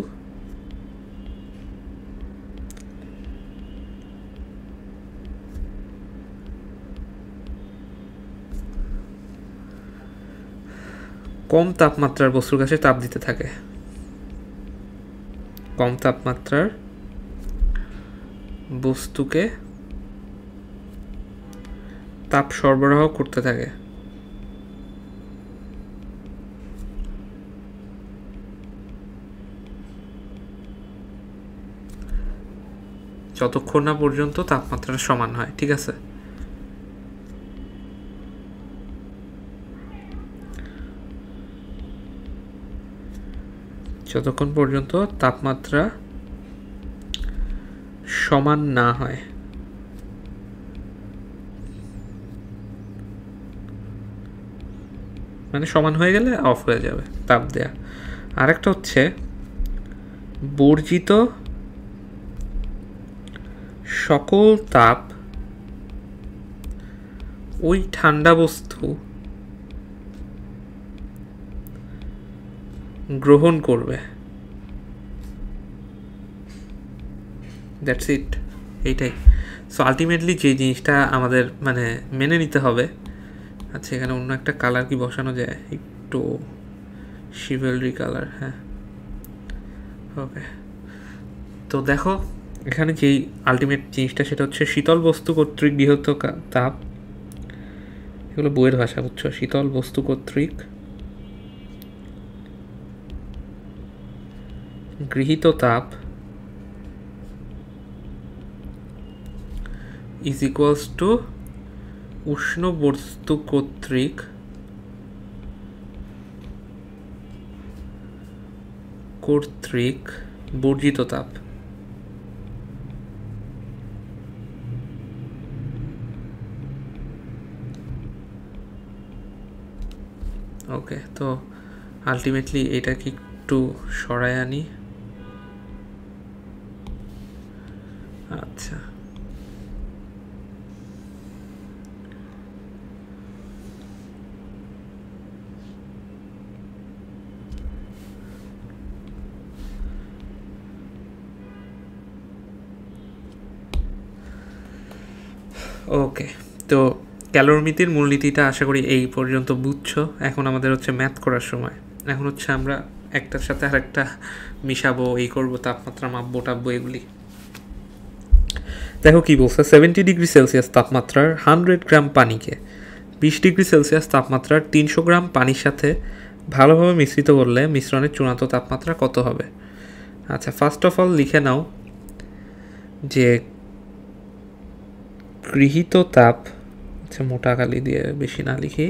কম তাপমাত্রার বস্তুর কাছে তাপ দিতে থাকে, কম তাপমাত্রার বস্তুকে তাপ সরবরাহ করতে থাকে। যতক্ষণ না পর্যন্ত তাপমাত্রা সমান হয়, ঠিক আছে? যতক্ষণ পর্যন্ত তাপমাত্রা সমান না হয়, মানে সমান হয়ে গেলে অফ হয়ে যাবে তাপ দেয়া। আরেকটা হচ্ছে বর্জিত সকল তাপ ওই ঠান্ডা বস্তু গ্রহণ করবে। দ্যাটস ইট, এইটাই। সো আলটিমেটলি যে জিনিসটা আমাদের মানে মেনে নিতে হবে, আচ্ছা এখানে অন্য একটা কালার কি বসানো যায়, একটু শিভেলরি কালার, হ্যাঁ ওকে। তো দেখো এখানে যেই আলটিমেট জিনিসটা সেটা হচ্ছে শীতল বস্তু কর্তৃক গৃহীত তাপ, এগুলো বইয়ের ভাষা, বুঝছো? শীতল বস্তু কর্তৃক গৃহীত তাপ ইজ ইকুয়ালস টু উষ্ণ বস্তু কর্তৃক বর্জিত তাপ। ওকে, তো আলটিমেটলি এটা কি একটু সরায় আনি। আচ্ছা ওকে, তো ক্যালোরিমিতির মূলনীতিটা আশা করি এই পর্যন্ত বুঝছো। এখন আমাদের হচ্ছে ম্যাথ করার সময়। এখন হচ্ছে আমরা একটার সাথে আরেকটা মিশাবো, এই করবো, তাপমাত্রা মাপবো টাপবো এগুলি। দেখো কি বলছে, 70 ডিগ্রি সেলসিয়াস তাপমাত্রার 100 গ্রাম পানিকে 20 ডিগ্রি সেলসিয়াস তাপমাত্রার 300 গ্রাম পানির সাথে ভালোভাবে মিশ্রিত করলে মিশ্রণের চূড়ান্ত তাপমাত্রা কত হবে? আচ্ছা ফার্স্ট অফ অল লিখে নাও যে গৃহীত তাপ, আচ্ছা মোটা কালি দিয়ে বেশি না লিখি,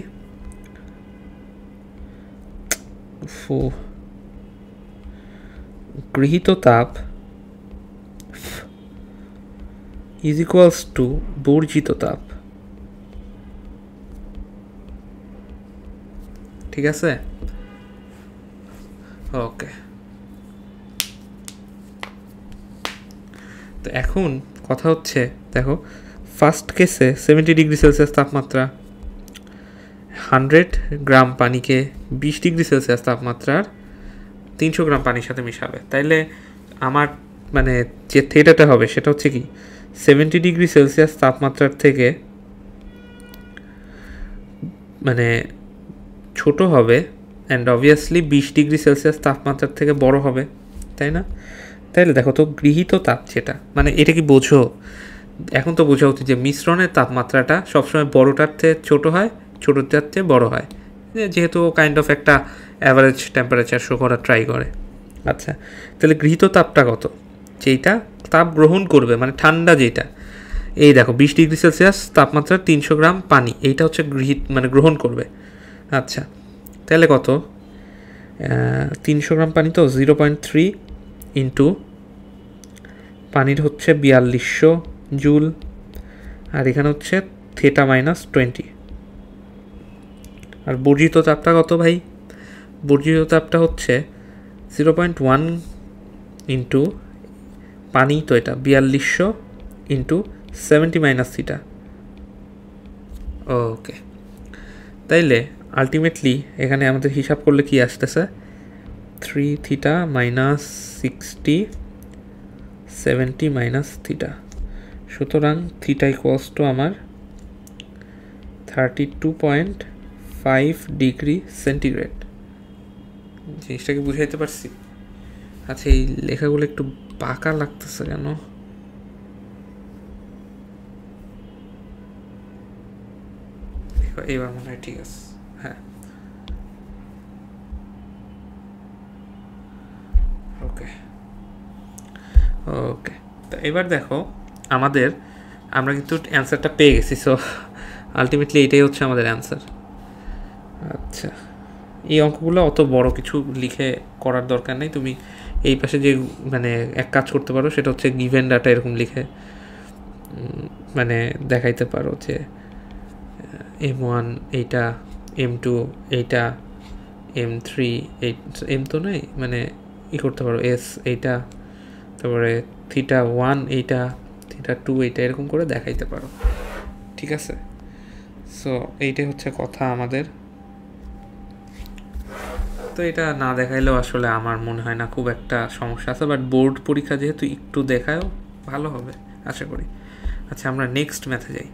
গৃহীত তাপ ইজ ইকুয়ালস টু বর্জিত তাপ, ঠিক আছে? ওকে, তো এখন কথা হচ্ছে দেখো ফার্স্ট কেসে 70 ডিগ্রি সেলসিয়াস তাপমাত্রা 100 গ্রাম পানিকে 20 ডিগ্রি সেলসিয়াস তাপমাত্রার 300 গ্রাম পানির সাথে মিশাবে। তাইলে আমার মানে যে থিটাটা হবে সেটা হচ্ছে কি 70 ডিগ্রি সেলসিয়াস তাপমাত্রার থেকে মানে ছোট হবে অ্যান্ড অবভিয়াসলি 20 ডিগ্রি সেলসিয়াস তাপমাত্রার থেকে বড় হবে, তাই না? তাইলে দেখো তো গৃহীত তাপ যেটা, মানে এটা কি বোঝো? এখন তো বোঝা উচিত যে মিশ্রণের তাপমাত্রাটা সবসময় বড়টার থেকে ছোট হয়, ছোটোটার থেকে বড় হয়, যেহেতু কাইন্ড অফ একটা অ্যাভারেজ টেম্পারেচার শো করার ট্রাই করে। আচ্ছা তাহলে গৃহীত তাপটা কত? যেইটা তাপ গ্রহণ করবে মানে ঠান্ডা যেটা, এই দেখো 20 ডিগ্রি সেলসিয়াস তাপমাত্রা 300 গ্রাম পানি, এইটা হচ্ছে মানে গ্রহণ করবে। আচ্ছা তাহলে কত? 300 গ্রাম পানি তো 0.3 ইন্টু পানির হচ্ছে 4200 জুল, আর এখানে হচ্ছে থিটা -20। আর বর্জিত তাপটা কত ভাই? বর্জিত তাপটা হচ্ছে 0.1 ইন্টু পানি তো এটা 4200 ইন্টু 70 মাইনাস থিটা। ওকে, তাইলে আলটিমেটলি এখানে আমাদের হিসাব করলে কি আসতেছে 3 থিটা মাইনাস 60 70 মাইনাস থিটা, সুতরাং থিটা ইকুয়ালস টু আমার 32.5 ডিগ্রি সেন্টিগ্রেড। জিনিসটা কি বুঝাইতে পারছি? আচ্ছা, এই লেখাগুলো একটু বাঁকা লাগতেছে কেন? এবার মনে হয় ঠিক আছে। হ্যাঁ, ওকে ওকে। তো এবার দেখো আমাদের, আমরা কিন্তু অ্যান্সারটা পেয়ে গেছি। সো আলটিমেটলি এটাই হচ্ছে আমাদের অ্যান্সার। আচ্ছা, এই অঙ্কগুলো অত বড় কিছু লিখে করার দরকার নেই। তুমি এই পাশে যে মানে এক কাজ করতে পারো, সেটা হচ্ছে গিভেন ডাটা এরকম লিখে মানে দেখাইতে পারো যে M1 এইটা, M2 এইটা, M3 এই এম তো নয়, মানে করতে পারো S এইটা, তারপরে θ1 এইটা, θ2 এইটা, এরকম করে দেখাইতে পারো। ঠিক আছে? সো এইটাই হচ্ছে কথা আমাদের। তো এটা না দেখাইলেও আসলে আমার মনে হয় না খুব একটা সমস্যা আছে, বাট বোর্ড পরীক্ষা যেহেতু একটু দেখায়ও ভালো হবে আশা করি। আচ্ছা, আমরা নেক্সট ম্যাথে যাই।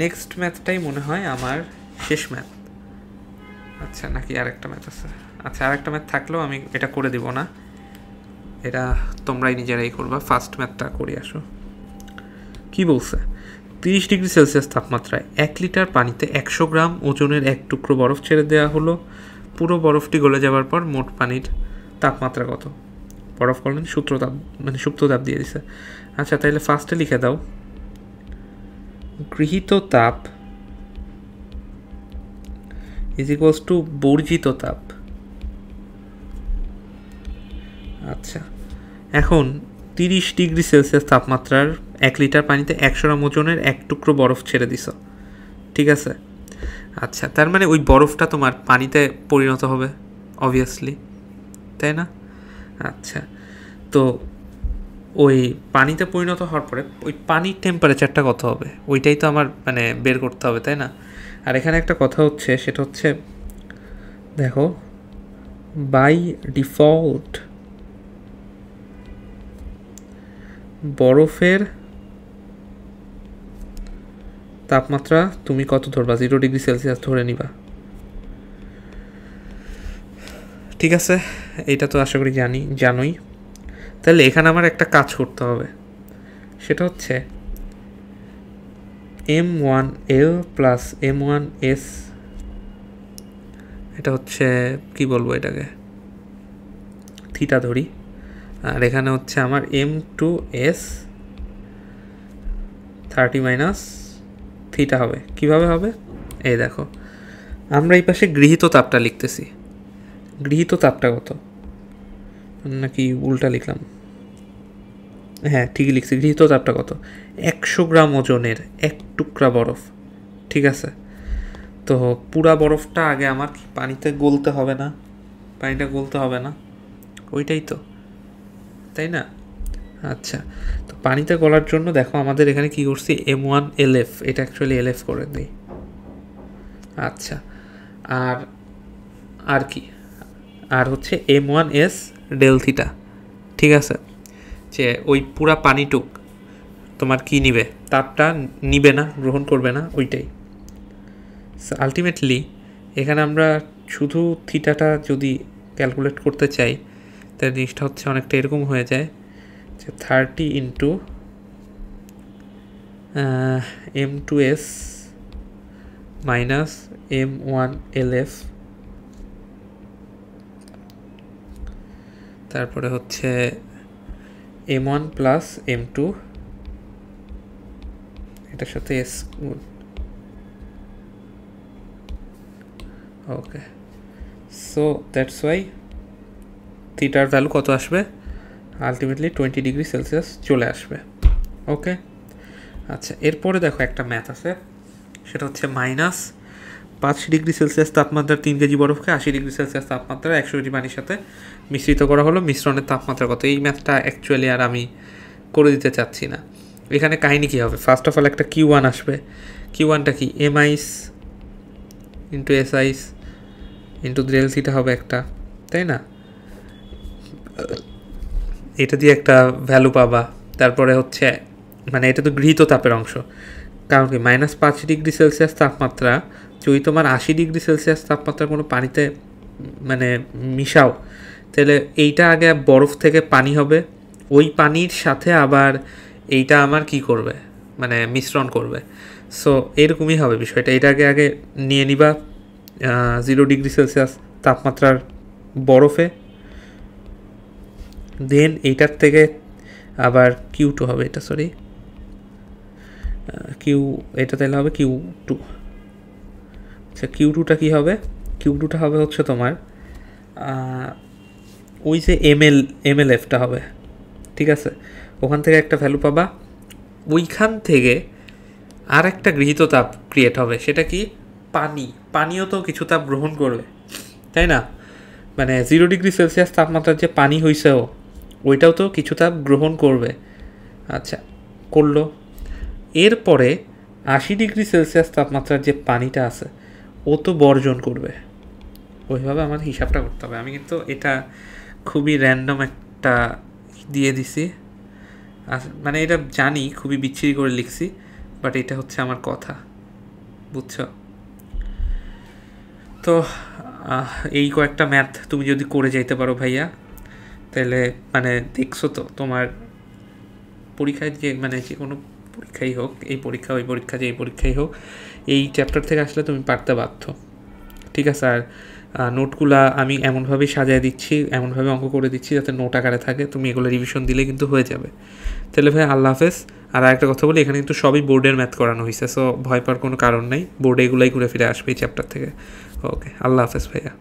নেক্সট ম্যাথটাই মনে হয় আমার শেষ ম্যাথ। আচ্ছা, নাকি আরেকটা ম্যাথ আছে? আচ্ছা, আরেকটা ম্যাথ থাকলেও আমি এটা করে দিব না, এটা তোমরাই নিজেরাই করবা। ফার্স্ট ম্যাথটা করি আসো। কি বলছে? 30°C তাপমাত্রায় 1 লিটার পানিতে 100 গ্রাম ওজনের এক টুকরো বরফ ছেড়ে দেওয়া হলো। পুরো বরফটি গলে যাওয়ার পর মোট পানির তাপমাত্রা কত? বরফ গলন সূত্রতাপ, মানে সুপ্ততাপ দিয়ে দিছে। আচ্ছা, তাহলে ফার্স্টে লিখে দাও গৃহীত তাপ ইজ ইকুয়ালস টু বর্জিত তাপ। আচ্ছা, এখন 30°C তাপমাত্রার 1 লিটার পানিতে 100 গ্রাম ওজনের এক টুকরো বরফ ছেড়ে দিছ। ঠিক আছে? আচ্ছা, তার মানে ওই বরফটা তোমার পানিতে পরিণত হবে অবভিয়াসলি, তাই না? আচ্ছা, তো ওই পানিতে পরিণত হওয়ার পরে ওই পানির টেম্পারেচারটা কত হবে ওইটাই তো আমার মানে বের করতে হবে, তাই না? আর এখানে একটা কথা হচ্ছে, সেটা হচ্ছে দেখো, বাই ডিফল্ট বরফের তাপমাত্রা তুমি কত ধরবা? 0°C ধরে নিবা। ঠিক আছে, এইটা তো আশা করি জানোই। তাহলে এখানে আমার একটা কাজ করতে হবে, সেটা হচ্ছে M1L প্লাস M1S, এটা হচ্ছে কি বলবো এটাকে, থিটা ধরি। আর এখানে হচ্ছে আমার M2S 30 মাইনাস থিটা হবে। কিভাবে হবে? এই দেখো, আমরা এই পাশে গৃহীত তাপটা লিখতেছি। গৃহীত তাপটা কত, নাকি উল্টা লিখলাম? হ্যাঁ, ঠিকই লিখছি। গৃহীত তাপটা কত? 100 গ্রাম ওজনের এক টুকরা বরফ। ঠিক আছে, তো পুরা বরফটা আগে আমার পানিতে গলতে হবে না? পানিটা গলতে হবে না, ওইটাই তো, তাই না? আচ্ছা, তো পানিতে গলার জন্য দেখো আমাদের এখানে কি করছি, M1LF, এটা অ্যাকচুয়ালি LF করে দিই। আচ্ছা, আর আর কি, আর হচ্ছে M1S ডেল থিটা। ঠিক আছে, যে ওই পুরা পানিটুক তোমার কি নিবে, তাপটা নিবে না, গ্রহণ করবে না, ওইটাই। আলটিমেটলি এখানে আমরা শুধু থিটাটা যদি ক্যালকুলেট করতে চাই, তাহলে জিনিসটা হচ্ছে অনেকটা এরকম হয়ে যায় যে 30 ইন্টু M2S মাইনাস M1LF, তারপরে হচ্ছে M1 প্লাস M2, এটার সাথে S গুণ। ওকে, সো দ্যাটস ওয়াই থিটার ভ্যালু কত আসবে? আলটিমেটলি 20°C চলে আসবে। ওকে, আচ্ছা, এরপরে দেখো একটা ম্যাথ আছে, সেটা হচ্ছে -5°C তাপমাত্রার 3 কেজি বরফকে 80°C তাপমাত্রার 100 কেজি পানির সাথে মিশ্রিত করা হলো। মিশ্রণের তাপমাত্রা কত? এই ম্যাথটা অ্যাকচুয়ালি আর আমি করে দিতে চাচ্ছি না। এখানে কাহিনী কী হবে? ফার্স্ট অফ অল একটা Q1 আসবে। Q1টা কি? M1 into S1 into del theta হবে একটা, তাই না? এটা দিয়ে একটা ভ্যালু পাবা। তারপরে হচ্ছে মানে এটা তো গৃহীত তাপের অংশ, কারণ কি -5°C তাপমাত্রা যদি তোমার 80°C তাপমাত্রা কোনো পানিতে মানে মিশাও, তাহলে এইটা আগে বরফ থেকে পানি হবে, ওই পানির সাথে আবার এইটা আমার কি করবে, মানে মিশ্রণ করবে। সো এরকমই হবে বিষয়টা। এটাকে আগে নিয়ে নিবা 0 ডিগ্রি সেলসিয়াস তাপমাত্রার বরফে, দেন এইটার থেকে আবার Q2 হবে, এটা সরি এটা তাহলে হবে Q2। আচ্ছা Q2টা কী হবে? Q2টা হবে হচ্ছে তোমার ওই যে MLFটা হবে, ঠিক আছে? ওখান থেকে একটা ভ্যালু পাবা, ওইখান থেকে আর একটা গৃহীত তাপ ক্রিয়েট হবে, সেটা কি? পানিও তো কিছু তাপ গ্রহণ করবে, তাই না? মানে 0 ডিগ্রি সেলসিয়াস তাপমাত্রার যে পানি হয়েছেও ওইটাও তো কিছু তাপ গ্রহণ করবে। আচ্ছা, করলো। এরপরে 80 ডিগ্রি সেলসিয়াস তাপমাত্রার যে পানিটা আছে ও তো বর্জন করবে। ওইভাবে আমার হিসাবটা করতে হবে। আমি কিন্তু এটা খুবই র্যান্ডম একটা দিয়ে দিছি, মানে এটা জানি খুবই বিচ্ছিরি করে লিখছি, বাট এটা হচ্ছে আমার কথা, বুঝছো? তো এই কয়েকটা ম্যাথ তুমি যদি করে যাইতে পারো ভাইয়া, তাহলে মানে দেখছো তো তোমার পরীক্ষায় যে মানে যে কোনো পরীক্ষাই হোক, এই পরীক্ষা ওই পরীক্ষা যে এই পরীক্ষাই হোক, এই চ্যাপ্টার থেকে আসলে তুমি পারতে বাধ্য, ঠিক আছে? আর নোটগুলা আমি এমনভাবেই সাজিয়ে দিচ্ছি, এমনভাবে অঙ্ক করে দিচ্ছি যাতে নোট আকারে থাকে, তুমি এগুলো রিভিশন দিলে কিন্তু হয়ে যাবে। তাহলে ভাই আল্লাহ হাফেজ। আর একটা কথা বলি, এখানে কিন্তু সবই বোর্ডের ম্যাথ করানো হয়েছে, সো ভয় পাওয়ার কোনো কারণ নেই, বোর্ডে এগুলাই ঘুরে ফিরে আসবে এই চ্যাপ্টার থেকে। ওকে, আল্লাহ হাফেজ ভাইয়া।